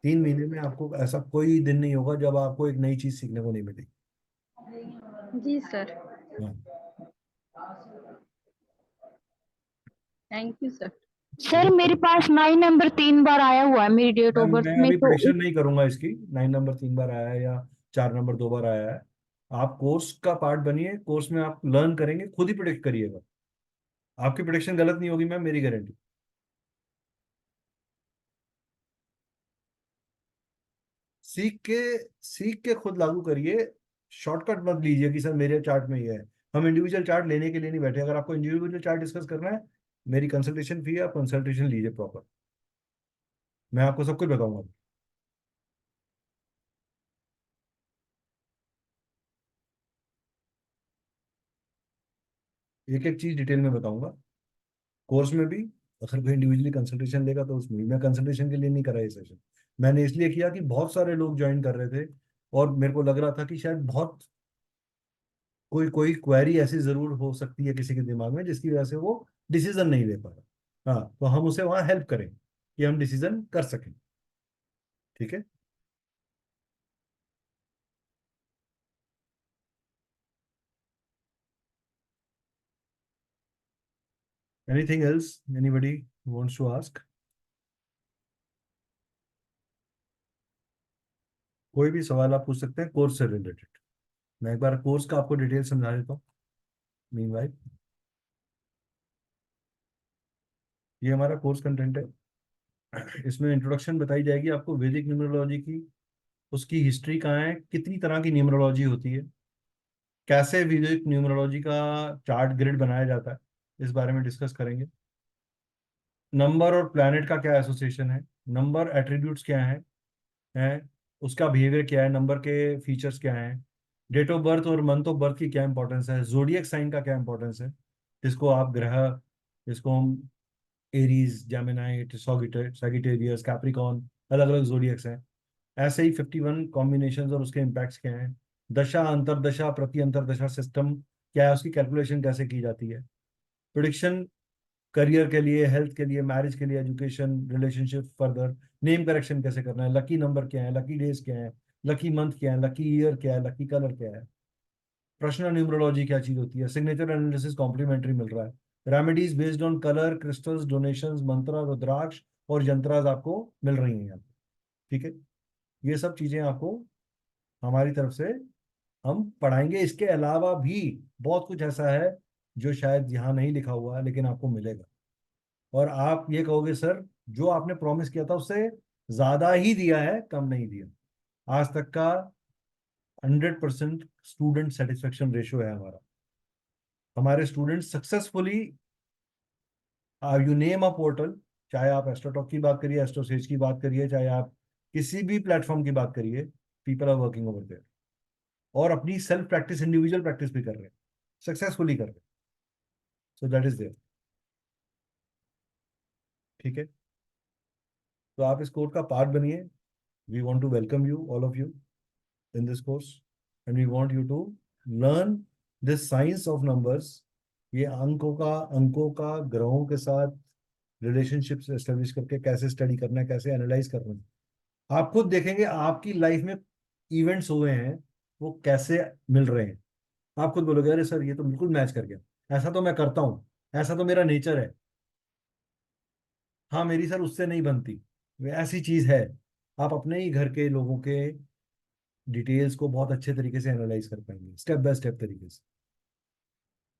Speaker 2: 3 महीने में आपको ऐसा कोई दिन नहीं होगा जब आपको एक नई चीज सीखने को नहीं मिलेगी।
Speaker 8: जी सर,
Speaker 2: हाँ,
Speaker 8: थैंक यू सर।
Speaker 6: सर मेरे पास 9 नंबर 3 बार आया हुआ है मेरी डेट ऑफ
Speaker 2: मैम
Speaker 6: बर्थ
Speaker 2: मैं
Speaker 6: में,
Speaker 2: अभी
Speaker 6: तो
Speaker 2: प्रेडिक्शन नहीं करूंगा इसकी, 9 नंबर 3 बार आया है या 4 नंबर 2 बार आया है। आप कोर्स का पार्ट बनिए, कोर्स में आप लर्न करेंगे, खुद ही प्रिडिक्ट करिएगा। आपकी प्रिडिक्शन गलत नहीं होगी मैम, मेरी गारंटी। सीख के सीख के खुद लागू करिए। शॉर्टकट मत लीजिए कि सर मेरे चार्ट में ये है। हम इंडिविजुअल चार्ट लेने के लिए नहीं बैठे। अगर आपको इंडिविजुअल चार्ट डिस्कस करना है, मेरी कंसल्टेशन फी है, आप कंसल्टेशन लीजिए प्रॉपर, मैं आपको सब कुछ बताऊंगा। एक एक चीज डिटेल में बताऊंगा कोर्स में भी। अगर कोई इंडिविजुअली कंसल्टेशन लेगा तो उसमें भी। मैं कंसल्टेशन के लिए नहीं करा ये सेशन, मैंने इसलिए किया कि बहुत सारे लोग ज्वाइन कर रहे थे और मेरे को लग रहा था कि शायद बहुत कोई कोई क्वेरी ऐसी जरूर हो सकती है किसी के दिमाग में जिसकी वजह से वो डिसीजन नहीं ले पा रहा। हाँ, तो हम उसे वहां हेल्प करें कि हम डिसीजन कर सकें, ठीक है। Anything else anybody wants to ask? कोई भी सवाल आप पूछ सकते हैं कोर्स से रिलेटेड। मैं एक बार कोर्स का आपको डिटेल समझा देता हूँ मीनवाइल। ये हमारा कोर्स कंटेंट है। इसमें इंट्रोडक्शन बताई जाएगी आपको वैदिक न्यूमरोलॉजी की, उसकी हिस्ट्री कहाँ है, कितनी तरह की न्यूमरोलॉजी होती है, कैसे वैदिक न्यूमरोलॉजी का चार्ट ग्रिड बनाया जाता है, इस बारे में डिस्कस करेंगे। नंबर और प्लैनेट का क्या एसोसिएशन है, नंबर एट्रीब्यूट्स क्या है, उसका बिहेवियर क्या है, नंबर के फीचर्स क्या हैं, डेट ऑफ बर्थ और मंथ ऑफ बर्थ की क्या इंपॉर्टेंस है, जोडियक साइन का क्या इंपॉर्टेंस है, जिसको आप ग्रह, जिसको हम एरीज, जेमिनाई, सैगिटेरियस, कैप्रिकॉर्न, अलग अलग जोडियक्स हैं। ऐसे ही 51 कॉम्बिनेशंस और उसके इम्पैक्ट्स क्या हैं, दशा, अंतरदशा, प्रति अंतरदशा सिस्टम क्या है, उसकी कैलकुलेशन कैसे की जाती है, प्रिडिक्शन करियर के लिए, हेल्थ के लिए, मैरिज के लिए, education, relationship, further, name correction कैसे करना है, लकी नंबर क्या है, लकी डेज क्या है, लकी मंथ क्या है, लकी ईयर क्या है, लकी कलर क्या है, प्रश्न न्यूमरोलॉजी क्या चीज होती है, सिग्नेचर एनालिसिस कॉम्प्लीमेंट्री मिल रहा है, remedies based on colour, crystals, donations, मंत्र, रुद्राक्ष और यंत्रास आपको मिल रही हैं यहाँ पे। ठीक है, ये सब चीजें आपको हमारी तरफ से हम पढ़ाएंगे। इसके अलावा भी बहुत कुछ ऐसा है जो शायद यहाँ नहीं लिखा हुआ है लेकिन आपको मिलेगा, और आप ये कहोगे सर जो आपने प्रॉमिस किया था उससे ज्यादा ही दिया है, कम नहीं दिया। आज तक का 100% स्टूडेंट सेटिस्फेक्शन रेशियो है हमारा। हमारे student successfully, you name a portal, चाहे आप एस्ट्रोटॉक की बात करिए, एस्ट्रोसेज की बात करिए, चाहे आप किसी भी प्लेटफॉर्म की बात करिए, people are working over there और अपनी सेल्फ प्रैक्टिस, इंडिविजुअल प्रैक्टिस भी कर रहे हैं, सक्सेसफुली कर रहे हैं। So that is there. ठीक है, तो आप इस कोर्स का पार्ट बनिए। We want to welcome you, all of you, in this course, and we want you to learn this science of numbers. ये अंकों का ग्रहों के साथ रिलेशनशिप्स एस्टेब्लिश करके कैसे स्टडी करना है, कैसे एनालाइज करना है। आप खुद देखेंगे आपकी लाइफ में इवेंट्स हुए हैं वो कैसे मिल रहे हैं। आप खुद बोलोगे अरे सर ये तो बिल्कुल मैच कर गया, ऐसा तो मैं करता हूँ, ऐसा तो मेरा नेचर है। हाँ मेरी सर उससे नहीं बनती, वे ऐसी चीज है। आप अपने ही घर के लोगों के डिटेल्स को बहुत अच्छे तरीके से एनालाइज कर पाएंगे, स्टेप बाय स्टेप तरीके से।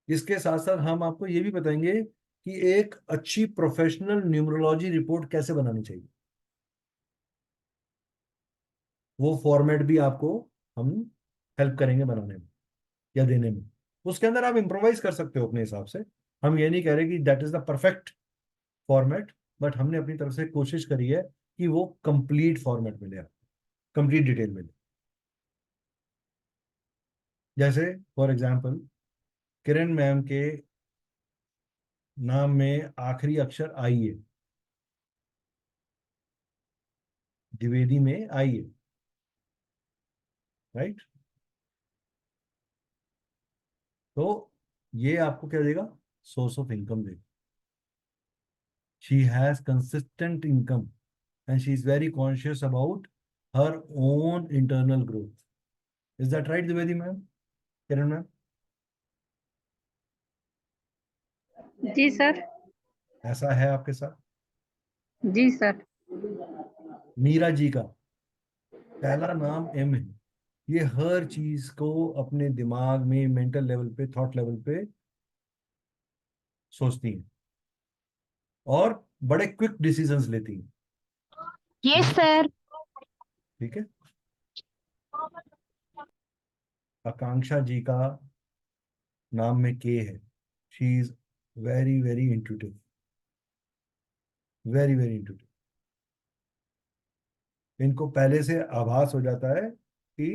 Speaker 2: इसके साथ साथ हम आपको ये भी बताएंगे कि एक अच्छी प्रोफेशनल न्यूमरोलॉजी रिपोर्ट कैसे बनानी चाहिए। वो फॉर्मेट भी आपको हम हेल्प करेंगे बनाने में या देने में। उसके अंदर आप इम्प्रोवाइज कर सकते हो अपने हिसाब से। हम ये नहीं कह रहे कि that is the perfect format, but हमने अपनी तरफ से कोशिश करी है कि वो कंप्लीट फॉर्मेट मिले, कंप्लीट डिटेल मिले। जैसे फॉर एग्जांपल किरण मैम के नाम में आखिरी अक्षर आई है, द्विवेदी में आई है, राइट? तो ये आपको क्या देगा, सोर्स ऑफ इनकम देगा। She has consistent income and she is very conscious about her own internal growth. Is that right, Divedi ma'am? Kiran ma'am?
Speaker 8: Ji sir.
Speaker 2: ऐसा है आपके साथ?
Speaker 8: जी सर।
Speaker 2: मीरा जी का पहला नाम एम है। ये हर चीज को अपने दिमाग में, मेंटल लेवल पे, थॉट लेवल पे सोचती हैं और बड़े क्विक डिसीजंस लेती हैं।
Speaker 6: Yes sir.
Speaker 2: ठीक है, आकांक्षा जी का नाम में के है। She is very very intuitive, very very intuitive. इनको पहले से आभास हो जाता है कि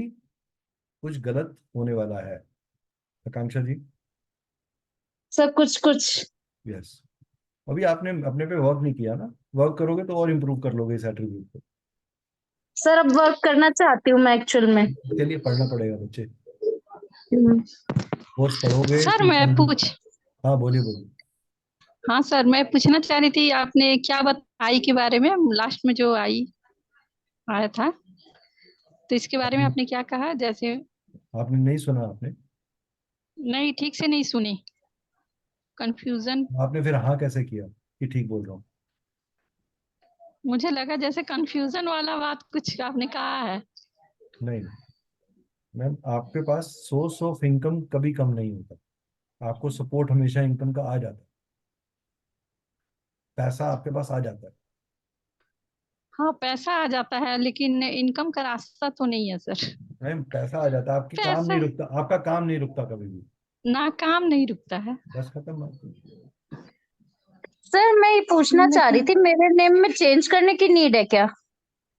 Speaker 2: कुछ गलत होने वाला है। आकांक्षा जी?
Speaker 3: सब कुछ कुछ।
Speaker 2: यस। अभी आपने अपने पे वर्क नहीं किया ना, वर्क करोगे तो और इम्प्रूव कर लोगे इस एट्रीब्यूट को।
Speaker 3: सर अब वर्क करना चाहती हूँ मैं एक्चुअल में।
Speaker 2: इसके लिए पढ़ना पड़ेगा बच्चे,
Speaker 3: हम्म।
Speaker 2: कोर्स पढ़ोगे।
Speaker 8: सर मैं पूछ
Speaker 2: हाँ बोलिए बोलिए।
Speaker 8: हाँ सर, मैं पूछना चाह रही थी, आपने क्या बताई के बारे में, लास्ट में जो आया था, तो इसके बारे में आपने क्या कहा? जैसे
Speaker 2: आपने नहीं सुना? आपने
Speaker 8: नहीं, ठीक से नहीं सुनी, कंफ्यूजन।
Speaker 2: आपने फिर हाँ कैसे किया कि ठीक बोल रहा हूँ?
Speaker 8: मुझे लगा जैसे कंफ्यूजन वाला बात कुछ आपने कहा है।
Speaker 2: नहीं मैम, आपके पास सोर्स ऑफ इनकम कभी कम नहीं होता। आपको सपोर्ट हमेशा इनकम का आ जाता है, पैसा आपके पास आ जाता है।
Speaker 8: हाँ पैसा आ जाता है, लेकिन इनकम का रास्ता तो नहीं है सर।
Speaker 2: मैम पैसा आ जाता है, आपकी काम
Speaker 8: पैसा
Speaker 2: नहीं रुकता, आपका काम नहीं रुकता कभी भी।
Speaker 8: ना, काम नहीं रुकता है।
Speaker 2: बस खत्म बात।
Speaker 3: सर मैं ये पूछना चाह रही थी, मेरे नेम में चेंज करने की नीड है क्या?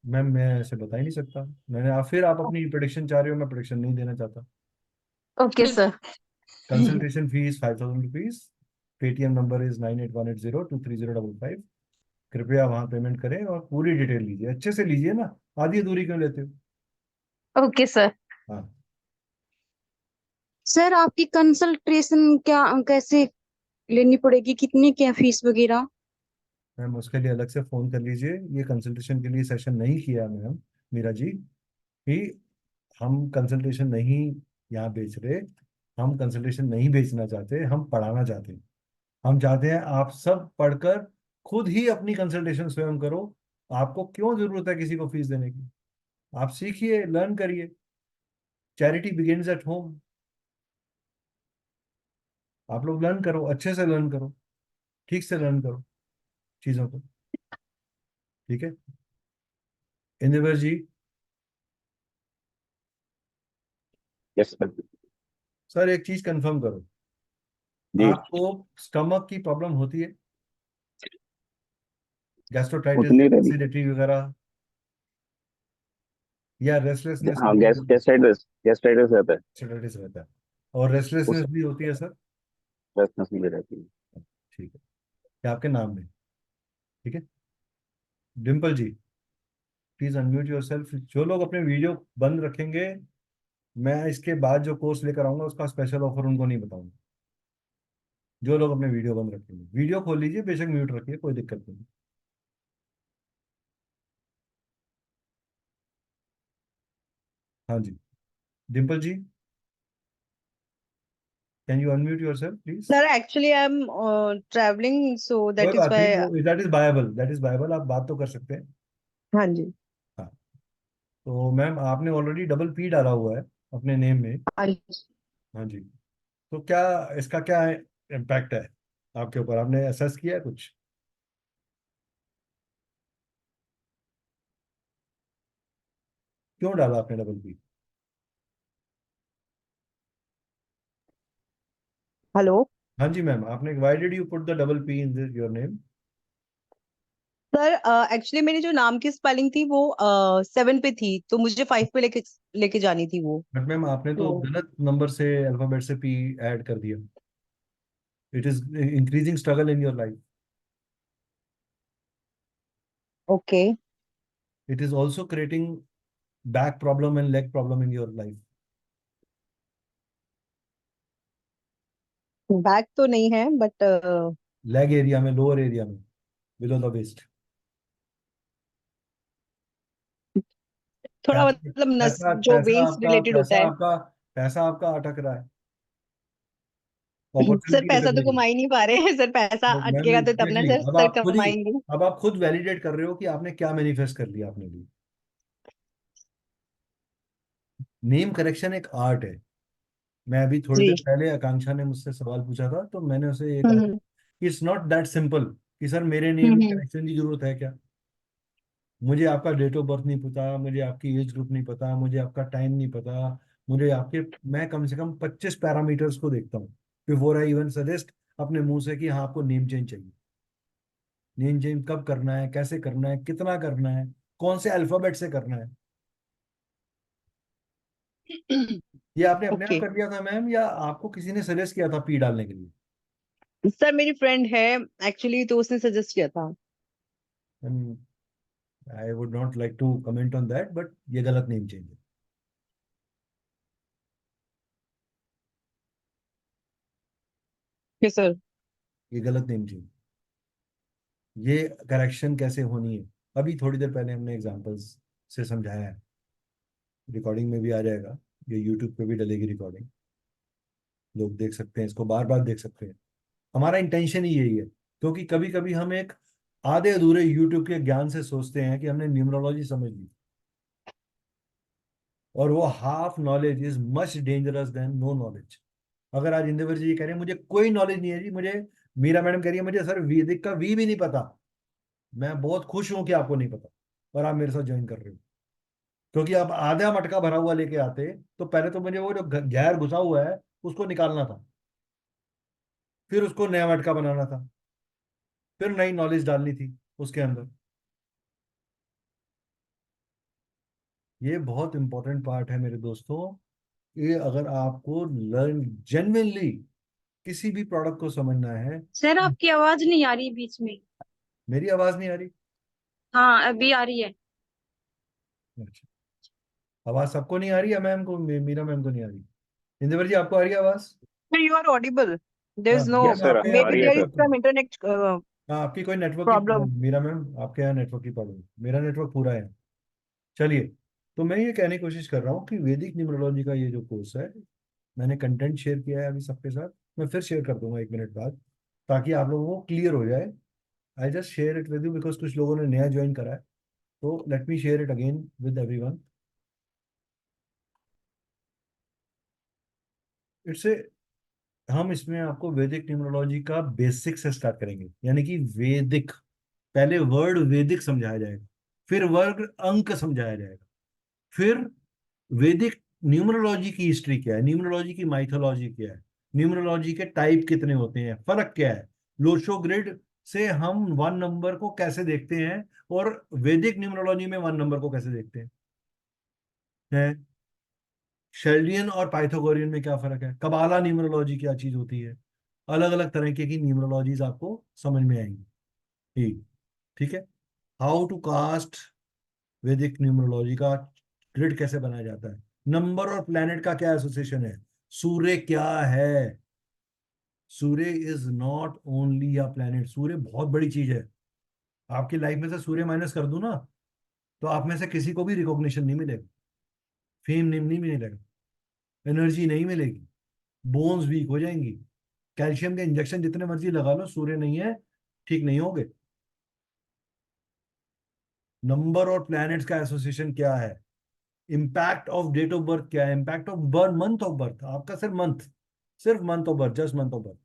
Speaker 2: मैम मैं ऐसे बता ही नहीं सकता। फिर आप अपनी प्रोडिक्शन चाह रहे हो, मैं प्रोडिक्शन नहीं देना चाहता।
Speaker 3: Okay sir.
Speaker 2: Consultation fees 5,000 rupees. Paytm number is 9818023055। कृपया वहां पेमेंट करें और पूरी डिटेल लीजिए, अच्छे से लीजिए ना, आधी अधूरी क्यों लेते हो?
Speaker 3: Okay sir.
Speaker 2: हाँ
Speaker 6: सर आपकी कंसल्टेशन क्या कैसे लेनी पड़ेगी, कितनी क्या फीस वगैरह?
Speaker 2: मैम उसके लिए अलग से फोन कर लीजिए। ये कंसल्टेशन के लिए सेशन नहीं किया मैम, मीरा जी। कि हम कंसल्टेशन नहीं यहाँ बेच रहे, हम कंसल्टेशन नहीं बेचना चाहते, हम पढ़ाना चाहते हैं। हम चाहते हैं आप सब पढ़कर खुद ही अपनी कंसल्टेशन स्वयं करो। आपको क्यों जरूरत है किसी को फीस देने की? आप सीखिए, लर्न करिए। Charity begins at home. आप लोग लर्न करो, अच्छे से लर्न करो, ठीक से लर्न करो चीजों को। ठीक है Indivar ji.
Speaker 5: Yes sir.
Speaker 2: Sir एक चीज कंफर्म करो,
Speaker 5: जी
Speaker 2: आपको स्टमक की प्रॉब्लम होती है? गैस्ट्रोटाइटिस,
Speaker 5: उतनी रही।
Speaker 2: एसिडिटी वगैरह, या रेस्टलेसनेस
Speaker 5: हाँ,
Speaker 2: भी?
Speaker 5: गैस्ट्राइटिस रहता है।
Speaker 2: एसिडिटीज रहता है और
Speaker 5: उस
Speaker 2: रेस्टलेसनेस भी होती है सर?
Speaker 5: रेस्टनेस नहीं रहती है।
Speaker 2: ठीक है, क्या आपके नाम में? ठीक है डिम्पल जी, प्लीज अनम्यूट योरसेल्फ। जो लोग अपने वीडियो बंद रखेंगे, मैं इसके बाद जो कोर्स लेकर आऊंगा उसका स्पेशल ऑफर उनको नहीं बताऊंगा। जो लोग अपने वीडियो बंद रखेंगे, वीडियो खोल लीजिए, बेशक म्यूट रखिए, कोई दिक्कत नहीं। हाँ जी Dimple ji, can you unmute yourself please?
Speaker 9: Sir, actually, I'm traveling, so
Speaker 2: कोई
Speaker 9: that is
Speaker 2: बात नहीं,
Speaker 9: why.
Speaker 2: वो that is Bible, that is Bible, आप बात तो कर सकते हैं।
Speaker 9: हाँ जी।
Speaker 2: हाँ तो मैम आपने ऑलरेडी डबल पी डाला हुआ है अपने नेम में।
Speaker 9: हाँ जी।
Speaker 2: हाँ जी, तो क्या इसका क्या इम्पैक्ट है आपके ऊपर? आपने असेस किया है कुछ? क्यों डाला आपने डबल पी?
Speaker 9: हेलो
Speaker 2: हाँ जी मैम, आपने why did you put the double P in your name?
Speaker 9: Sir, actually मेरी जो नाम की स्पेलिंग थी वो 7 पे थी, तो मुझे 5 पे लेके लेके जानी थी वो।
Speaker 2: बट मैम आपने तो
Speaker 9: तो
Speaker 2: गलत नंबर से, अल्फाबेट से पी ऐड कर दिया। It is increasing struggle in your life.
Speaker 9: Okay.
Speaker 2: It is also creating back problem and leg problem in your life.
Speaker 9: Back तो नहीं है बट
Speaker 2: लेग एरिया में, लोअर एरिया में, बिलो द वेस्ट।
Speaker 9: थोड़ा मतलब नस
Speaker 2: पैसा
Speaker 9: जो
Speaker 2: पैसा
Speaker 9: वेन्स
Speaker 2: आपका
Speaker 9: रिलेटेड होता
Speaker 2: पैसा
Speaker 9: है।
Speaker 2: आपका पैसा आपका अटक रहा है,
Speaker 9: सर
Speaker 2: अपॉर्चुनिटी
Speaker 9: पैसा
Speaker 2: अटक
Speaker 9: तो
Speaker 2: रही है।
Speaker 9: कमा ही नहीं पा रहे हैं सर, पैसा
Speaker 2: मैम
Speaker 9: अटकेगा तो तब ना
Speaker 2: एग्जैक्टली,
Speaker 9: सर सर कमाएंगे।
Speaker 2: अब आप खुद वैलिडेट कर रहे हो कि आपने क्या मैनिफेस्ट कर लिया अपने लिए। नेम करेक्शन एक आर्ट है। मैं अभी थोड़ी देर
Speaker 9: जी।
Speaker 2: पहले आकांक्षा ने मुझसे सवाल पूछा था, तो मैंने उसे ये कहा
Speaker 9: hmm
Speaker 2: it's not that simple कि सर मेरे नेम में
Speaker 9: हम्म
Speaker 2: करेक्शन की जरूरत है क्या? मुझे आपका डेट ऑफ बर्थ नहीं पता, मुझे आपकी एज ग्रुप नहीं पता, मुझे आपका टाइम नहीं पता, मुझे आपके, मैं कम से कम 25 पैरामीटर्स को देखता हूँ बिफोर आई इवन सजेस्ट अपने मुंह से कि हाँ आपको नेम चेंज चाहिए। नेम चेंज कब करना है, कैसे करना है, कितना करना है, कौन से अल्फाबेट से करना है? ये आपने अपने आप
Speaker 9: ओके।
Speaker 2: कर लिया था मैम, या आपको किसी ने सजेस्ट किया था पी डालने के लिए?
Speaker 9: सर मेरी फ्रेंड है एक्चुअली, तो उसने सजेस्ट किया था।
Speaker 2: I would not like to comment on that, but ये गलत नेम चेंज है।
Speaker 9: Yes sir.
Speaker 2: ये गलत नेम चेंज, ये करेक्शन कैसे होनी है, अभी थोड़ी देर पहले हमने एग्जांपल्स से समझाया है। रिकॉर्डिंग में भी आ जाएगा, ये यूट्यूब पे भी डलेगी रिकॉर्डिंग, लोग देख सकते हैं इसको, बार बार देख सकते हैं। हमारा इंटेंशन ही यही है, क्योंकि कभी कभी हम एक आधे अधूरे यूट्यूब के ज्ञान से सोचते हैं कि हमने न्यूमरोलॉजी समझ ली, और वो half knowledge is much dangerous than no knowledge. अगर आज इंदिवर जी कह रहे हैं मुझे कोई नॉलेज नहीं है जी, मुझे मीरा मैडम कह रही है मुझे सर वैदिक का वी भी नहीं पता, मैं बहुत खुश हूं कि आपको नहीं पता और आप मेरे साथ ज्वाइन कर रहे हो। क्योंकि आप आधा मटका भरा हुआ लेके आते तो पहले तो मुझे वो जो जहर घुसा हुआ है उसको निकालना था, फिर उसको नया मटका बनाना था, फिर नई नॉलेज डालनी थी उसके अंदर। ये बहुत इंपॉर्टेंट पार्ट है मेरे दोस्तों। ये अगर आपको लर्न जेन्युइनली किसी भी प्रोडक्ट को समझना है।
Speaker 6: सर आपकी आवाज नहीं आ रही बीच में।
Speaker 2: मेरी आवाज नहीं आ रही?
Speaker 6: हाँ अभी आ रही है।
Speaker 2: अच्छा, आवाज सबको नहीं आ रही है? मैम को, मीरा मैम को नहीं आ रही? इंदिवर जी, आपको आ रही है आवाज?
Speaker 9: Sir, you are audible. There
Speaker 2: हाँ,
Speaker 9: is no,
Speaker 5: यस सर,
Speaker 2: आपके यहाँ
Speaker 5: आ
Speaker 9: maybe
Speaker 5: रही है
Speaker 9: there is
Speaker 5: sir.
Speaker 9: some internet
Speaker 2: हाँ, आपकी कोई नेटवर्क की
Speaker 9: problem.
Speaker 2: मीरा मैम, आपके यहाँ नेटवर्क की प्रॉब्लम? मेरा नेटवर्क पूरा है। चलिए, तो मैं ये कहने की कोशिश कर रहा हूँ कि वैदिक न्यूमरोलॉजी का ये जो कोर्स है, मैंने कंटेंट शेयर किया है अभी सबके साथ, मैं फिर शेयर कर दूंगा 1 मिनट बाद, ताकि आप लोगों को क्लियर हो जाए। I just share it with you because कुछ लोगों ने नया ज्वाइन करा है, तो let me share it again with everyone. It's a हम इसमें आपको वैदिक न्यूमरोलॉजी का बेसिक से स्टार्ट करेंगे, यानी कि वैदिक, पहले वर्ड वैदिक समझाया जाएगा, फिर वर्ड अंक समझाया जाएगा, फिर वैदिक न्यूमरोलॉजी की हिस्ट्री क्या है, न्यूमरोलॉजी की माइथोलॉजी क्या है, न्यूमरोलॉजी के टाइप कितने होते हैं, फर्क क्या है, लोशो ग्रिड से हम 1 नंबर को कैसे देखते हैं और वैदिक न्यूमरोलॉजी में 1 नंबर को कैसे देखते हैं, शेल्डियन और पाइथागोरियन में क्या फर्क है, कबाला न्यूमरोलॉजी क्या चीज होती है, अलग अलग तरह की न्यूमरोलॉजीज आपको समझ में आएंगी। ठीक ठीक है। हाउ टू कास्ट, वैदिक न्यूमरोलॉजी का ग्रिड कैसे बनाया जाता है, नंबर और प्लैनेट का क्या एसोसिएशन है, सूर्य क्या है, Surya is not only a planet, सूर्य बहुत बड़ी चीज है। आपकी लाइफ में से सूर्य माइनस कर दूं ना, तो आप में से किसी को भी रिकॉग्निशन नहीं मिलेगा, फेम नहीं मिलेगा, एनर्जी नहीं मिलेगी, बोन्स वीक हो जाएंगी, कैल्शियम के इंजेक्शन जितने मर्जी लगा लो, सूर्य नहीं है, ठीक नहीं होगे। नंबर और प्लैनेट्स का एसोसिएशन क्या है, impact of date of birth क्या है, impact of birth, month of birth, आपका सिर्फ month of birth, just month of birth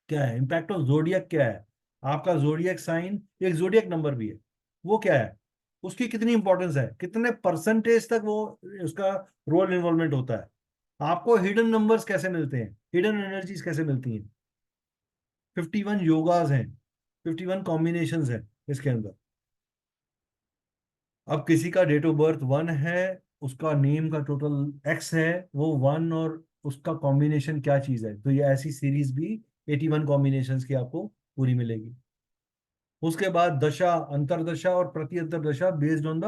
Speaker 2: क्या है, इम्पैक्ट ऑफ जोडियक क्या है, आपका जोडियक साइन एक जोडियक नंबर भी है, वो क्या है, उसकी कितनी इंपॉर्टेंस है, कितने परसेंटेज तक वो उसका रोल इन्वॉल्वमेंट होता है, आपको हिडन नंबर्स कैसे मिलते हैं, हिडन एनर्जीज कैसे मिलती हैं, 51 योगाज हैं, 51 कॉम्बिनेशंस हैं इसके अंदर। अब किसी का डेट ऑफ बर्थ 1 है, उसका नेम का टोटल एक्स है, वो 1 और उसका कॉम्बिनेशन क्या चीज है, तो ये ऐसी सीरीज भी 81 कॉम्बिनेशंस की आपको पूरी मिलेगी। उसके बाद दशा, अंतरदशा और प्रति अंतरदशा बेस्ड ऑन द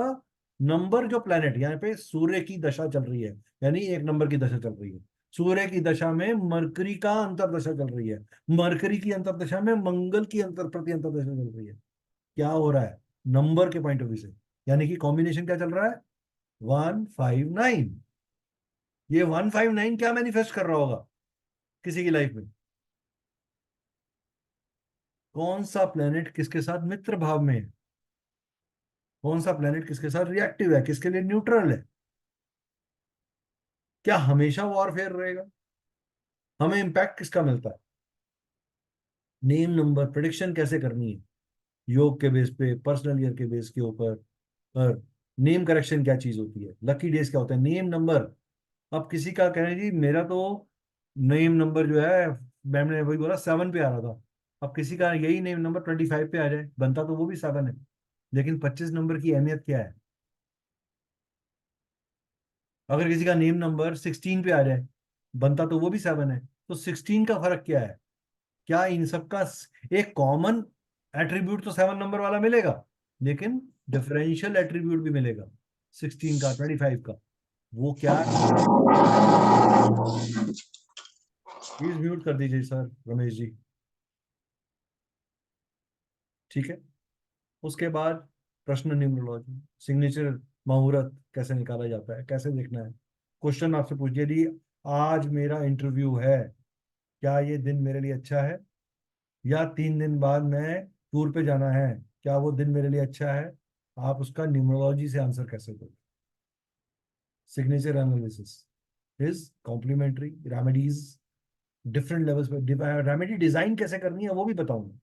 Speaker 2: नंबर, जो प्लेनेट, यहाँ पे सूर्य की दशा चल रही है, यानी 1 नंबर की दशा चल रही है, सूर्य की दशा में मरकरी का अंतरदशा चल रही है, मरकरी की अंतरदशा में मंगल की प्रति अंतरदशा चल रही है, क्या हो रहा है नंबर के पॉइंट ऑफ व्यू से, यानी कि कॉम्बिनेशन क्या चल रहा है, 159। ये 159 क्या मैनिफेस्ट कर रहा होगा किसी की लाइफ में, कौन सा प्लेनेट किसके साथ मित्र भाव में है, कौन सा प्लेनेट किसके साथ रिएक्टिव है, किसके लिए न्यूट्रल है, क्या हमेशा वॉरफेयर रहेगा, हमें इंपैक्ट किसका मिलता है, नेम नंबर प्रिडिक्शन कैसे करनी है, योग के बेस पे, पर्सनल ईयर के बेस के ऊपर, पर नेम करेक्शन क्या चीज होती है, लकी डेज क्या होता है, नेम नंबर। अब किसी का कहना जी मेरा तो नेम नंबर जो है, मैम ने वही बोला 7 पे आ रहा था, अब किसी का यही नेम नंबर 25 पे आ जाए, बनता तो वो भी 7 है, लेकिन 25 नंबर की अहमियत क्या है, अगर किसी का नेम नंबर 16 पे आ जाए, बनता तो वो भी 7 है, तो 16 का फर्क क्या है, क्या इन सबका एक कॉमन एट्रीब्यूट तो 7 नंबर वाला मिलेगा, लेकिन डिफरेंशियल एट्रीब्यूट भी मिलेगा 16 का, 25 का, वो क्या है, प्लीज म्यूट कर दीजिए सर रमेश जी। ठीक है। उसके बाद प्रश्न न्यूमरोलॉजी, सिग्नेचर मुहूर्त कैसे निकाला जाता है, कैसे देखना है, क्वेश्चन आपसे पूछिए यदि आज मेरा इंटरव्यू है, क्या ये दिन मेरे लिए अच्छा है, या 3 दिन बाद मैं टूर पे जाना है, क्या वो दिन मेरे लिए अच्छा है, आप उसका न्यूमरोलॉजी से आंसर कैसे दोगे। Signature analysis is complementary remedies, different levels पे रेमेडी डिजाइन कैसे करनी है वो भी बताऊंगा।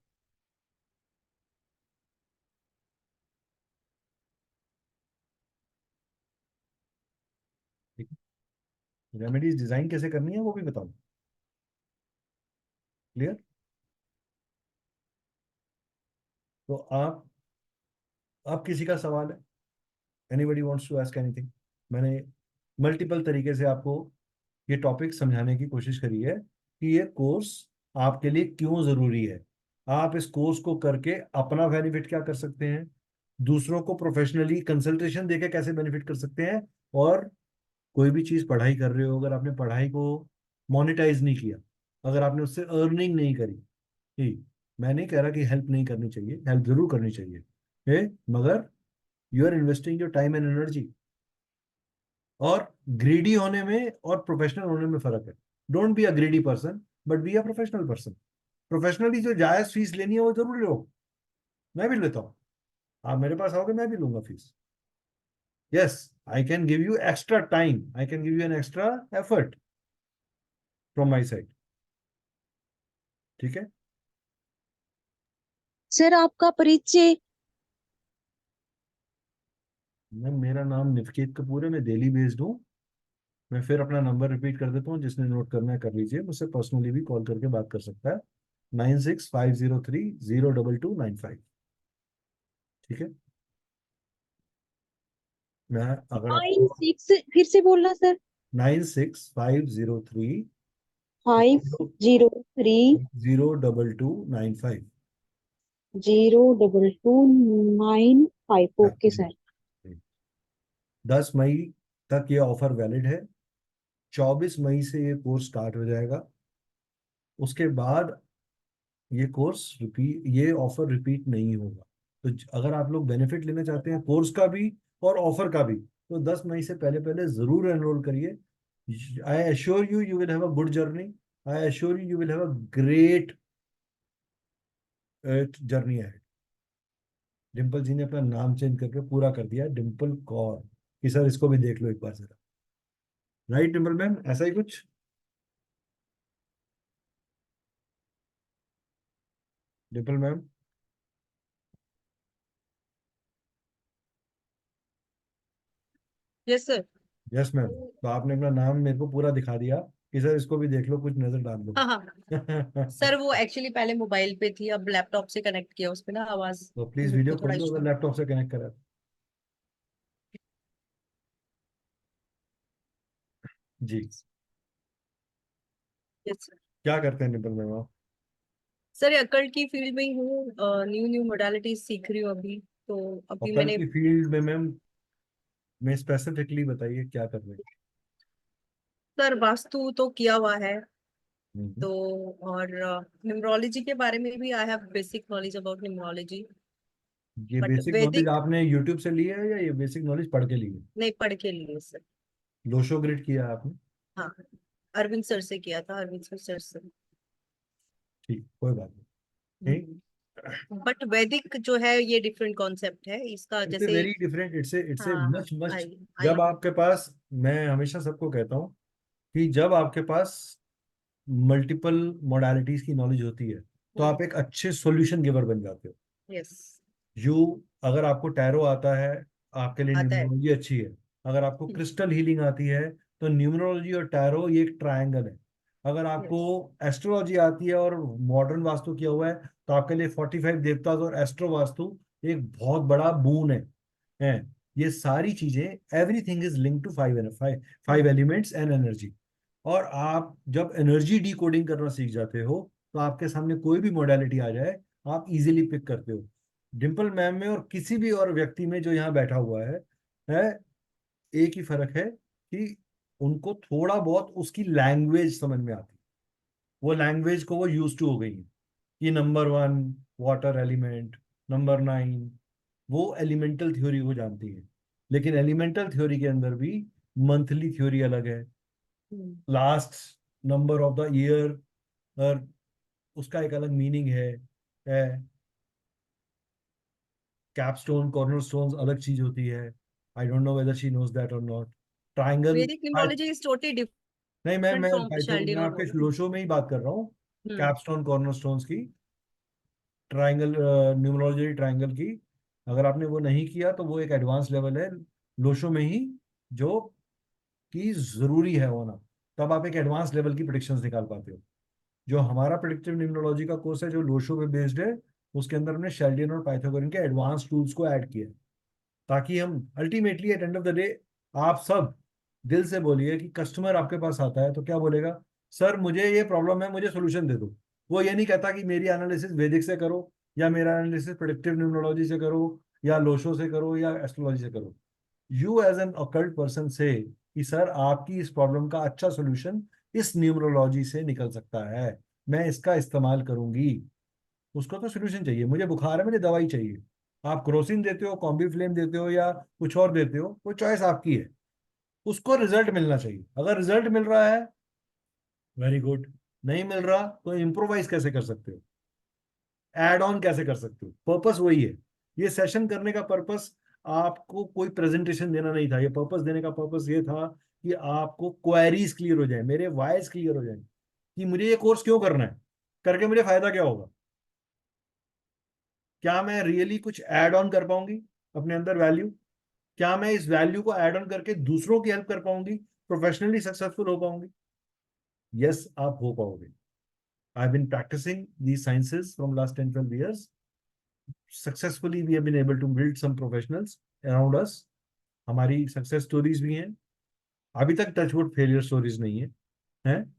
Speaker 2: रेमेडीज डिजाइन कैसे करनी है वो भी बताऊंगा। क्लियर। तो आप, अब किसी का सवाल है, anybody wants to ask anything? मैंने मल्टीपल तरीके से आपको ये टॉपिक समझाने की कोशिश करी है कि ये कोर्स आपके लिए क्यों जरूरी है। आप इस कोर्स को करके अपना बेनिफिट क्या कर सकते हैं, दूसरों को प्रोफेशनली कंसल्टेशन देके कैसे बेनिफिट कर सकते हैं, और कोई भी चीज पढ़ाई कर रहे हो, अगर आपने पढ़ाई को मोनेटाइज नहीं किया, अगर आपने उससे अर्निंग नहीं करी, ठीक, मैं नहीं कह रहा कि हेल्प नहीं करनी चाहिए, हेल्प जरूर करनी चाहिए, मगर you are investing your time and energy. और ग्रीडी होने में और प्रोफेशनल होने में फर्क है। Don't be a greedy person, but be a professional person. Professionally जो जायज फीस लेनी है वो जरूर लो, मैं भी लेता हूँ। आप मेरे पास आओगे मैं भी लूंगा fees. Yes, I can give you extra time, I can give you an extra effort from my side, ठीक है।
Speaker 6: सर आपका परिचय?
Speaker 2: मेरा नाम निवकेत कपूर है, मैं दिल्ली बेस्ड हूँ। मैं फिर अपना नंबर रिपीट कर देता हूँ, जिसने नोट करना है कर लीजिए, मुझसे पर्सनली भी कॉल करके बात कर सकता है। 9650302295, ठीक है। मैं अगर आप
Speaker 6: 96 फिर से बोलना सर।
Speaker 2: 965030
Speaker 6: 503
Speaker 2: 02295।
Speaker 6: 02295। Okay sir.
Speaker 2: 10 मई तक ये ऑफर वैलिड है। 24 मई से ये कोर्स स्टार्ट हो जाएगा। उसके बाद ये ऑफर रिपीट नहीं होगा। तो अगर आप लोग बेनिफिट लेना चाहते हैं कोर्स का भी और ऑफर का भी, तो 10 मई से पहले पहले जरूर एनरोल करिए। I assure you, you will have a good journey. I assure you, you will have a great journey है। डिम्पल जी ने अपना नाम चेंज करके पूरा कर दिया, डिम्पल कौर, कि सर इसको भी देख लो एक बार जरा। राइट डिम्पल मैम, ऐसा ही कुछ? Dimple ma'am?
Speaker 9: Yes sir.
Speaker 2: Yes ma'am. तो आपने अपना नाम मेरे को पूरा दिखा दिया कि सर इसको भी देख लो, कुछ नजर डाल दो।
Speaker 9: हाँ हाँ सर, वो एक्चुअली पहले मोबाइल पे थी, अब लैपटॉप से कनेक्ट किया, उसपे ना आवाज
Speaker 2: तो प्लीज
Speaker 9: को
Speaker 2: वीडियो
Speaker 9: थोड़ा
Speaker 2: खोल दो
Speaker 9: इशू।
Speaker 2: अगर लैपटॉप से कनेक्ट करा। जी,
Speaker 9: यस सर।
Speaker 2: क्या करते हैं डिम्पल मैम आप?
Speaker 9: सर अकल्ट की फील्ड में ही हूँ, न्यू न्यू मोडालिटीज सीख रही हूँ अभी। तो
Speaker 2: और
Speaker 9: अभी
Speaker 2: कल
Speaker 9: मैंने
Speaker 2: की फील्ड में मैम में स्पेसिफिकली बताइए क्या कर रहे
Speaker 9: सर वास्तु तो किया हुआ है।
Speaker 2: हैं।
Speaker 9: तो और न्यूमरोलॉजी के बारे में भी I have basic knowledge about numerology.
Speaker 2: ये
Speaker 9: बट
Speaker 2: बेसिक नॉलेज
Speaker 9: वैदिक
Speaker 2: आपने यूट्यूब से ली है या ये बेसिक नॉलेज पढ़ के ली है?
Speaker 9: नहीं, पढ़ के लिए सर।
Speaker 2: लोशो ग्रिड किया है आपने?
Speaker 9: हाँ, अरविंद सर से किया था, अरविंद सर से।
Speaker 2: ठीक, कोई बात नहीं। ठीक,
Speaker 9: बट वैदिक जो है ये डिफरेंट कॉन्सेप्ट है इसका,
Speaker 2: इट्स ए
Speaker 9: जैसे
Speaker 2: वेरी डिफरेंट, इट्स ए
Speaker 9: हाँ हाँ
Speaker 2: मच मच।
Speaker 9: आई
Speaker 2: जब
Speaker 9: आई
Speaker 2: आपके पास, मैं हमेशा सबको कहता हूँ कि जब आपके पास मल्टीपल मोडालिटीज की नॉलेज होती है तो आप एक अच्छे सॉल्यूशन गिवर बन जाते हो।
Speaker 9: यस
Speaker 2: यू, अगर आपको टैरो आता है आपके लिए
Speaker 9: आता है।
Speaker 2: न्यूमरोलॉजी अच्छी है। अगर आपको क्रिस्टल हीलिंग आती है तो न्यूमरोलॉजी और टैरो ये एक ट्रायंगल है। अगर आपको
Speaker 9: यस
Speaker 2: एस्ट्रोलॉजी आती है और मॉडर्न वास्तु किया हुआ है तो आपके लिए 45 देवताज और एस्ट्रो वास्तु एक बहुत बड़ा बून है। ये सारी चीजें, everything is link to five elements and energy. और आप जब एनर्जी डिकोडिंग करना सीख जाते हो तो आपके सामने कोई भी मोडालिटी आ जाए आप इजीली पिक करते हो। डिम्पल मैम में और किसी भी और व्यक्ति में जो यहाँ बैठा हुआ है एक ही फर्क है कि उनको थोड़ा बहुत उसकी लैंग्वेज समझ में आती है। वो लैंग्वेज को वो यूज टू हो गई है कि नंबर 1 वाटर एलिमेंट, नंबर 9 वो एलिमेंटल थ्योरी को जानती है। लेकिन एलिमेंटल थ्योरी के अंदर भी मंथली थ्योरी अलग है, last number of the year और उसका एक अलग मीनिंग है। कैपस्टोन कॉर्नर स्टोन अलग चीज होती है। I don't know whether she knows that और not. Triangle,
Speaker 9: Vedic numerology is totally
Speaker 2: नहीं मैं
Speaker 9: डिफरेंट
Speaker 2: मैं
Speaker 9: फ्रॉम
Speaker 2: मैं
Speaker 9: शाल्डियन और
Speaker 2: आपके
Speaker 9: रोमन।
Speaker 2: लोशो में ही बात कर रहा हूँ।
Speaker 9: हम्म
Speaker 2: कैपस्टोन कॉर्नर स्टोन्स की, ट्राइंगल न्यूमरोलॉजी ट्राइंगल की, अगर आपने वो नहीं किया तो वो एक एडवांस लेवल है लोशो में ही, जो कि जरूरी है होना। तब आप एक एडवांस लेवल की प्रेडिक्शंस निकाल पाते हो। जो हमारा प्रेडिक्टिव न्यूमरोलॉजी का कोर्स है जो लोशो पे बेस्ड है, उसके अंदर हमने शेल्डियन और पाइथागोरन के एडवांस टूल्स को ऐड किया है। ताकि हम ultimately at end of the day आप सब दिल से बोलिए कि कस्टमर आपके पास आता है तो क्या बोलेगा, सर मुझे ये प्रॉब्लम है, मुझे सोल्यूशन दे दो। वो ये नहीं कहता कि मेरी एनालिसिस वैदिक से करो, या मेरा एनालिसिस प्रेडिक्टिव न्यूमरोलॉजी से करो, या लोशो से करो, या एस्ट्रोलॉजी से करो। You as an occult person से कि सर आपकी इस प्रॉब्लम का अच्छा सोल्यूशन इस न्यूमरोलॉजी से निकल सकता है, मैं इसका इस्तेमाल करूंगी। उसको तो सोल्यूशन चाहिए, मुझे बुखार है, मुझे दवाई चाहिए। आप क्रोसिन देते हो, कॉम्बीफ्लेम देते हो, या कुछ और देते हो, वो चॉइस आपकी है। उसको रिजल्ट मिलना चाहिए। अगर रिजल्ट मिल रहा है वेरी गुड, नहीं मिल रहा तो इम्प्रोवाइज कैसे कर सकते हो, एड ऑन कैसे कर सकते हो। पर्पस वही है। ये सेशन करने का पर्पस आपको कोई प्रेजेंटेशन देना नहीं था। ये पर्पस देने का पर्पस ये था कि आपको क्वेरीज क्लियर हो जाए, मेरे वाइज क्लियर हो जाए कि मुझे ये कोर्स क्यों करना है, करके मुझे फायदा क्या होगा, क्या मैं रियली कुछ ऐड ऑन कर पाऊंगी अपने अंदर वैल्यू, क्या मैं इस वैल्यू को ऐड ऑन करके दूसरों की हेल्प कर पाऊंगी, प्रोफेशनली सक्सेसफुल हो पाऊंगी। यस, आप हो पाओगे। I have been practicing these sciences from last 10-12 years. Successfully we have been able to build some professionals around us. हमारी सक्सेस स्टोरीज भी हैं, अभी तक टचवुड फेलियर स्टोरीज नहीं है, हैं?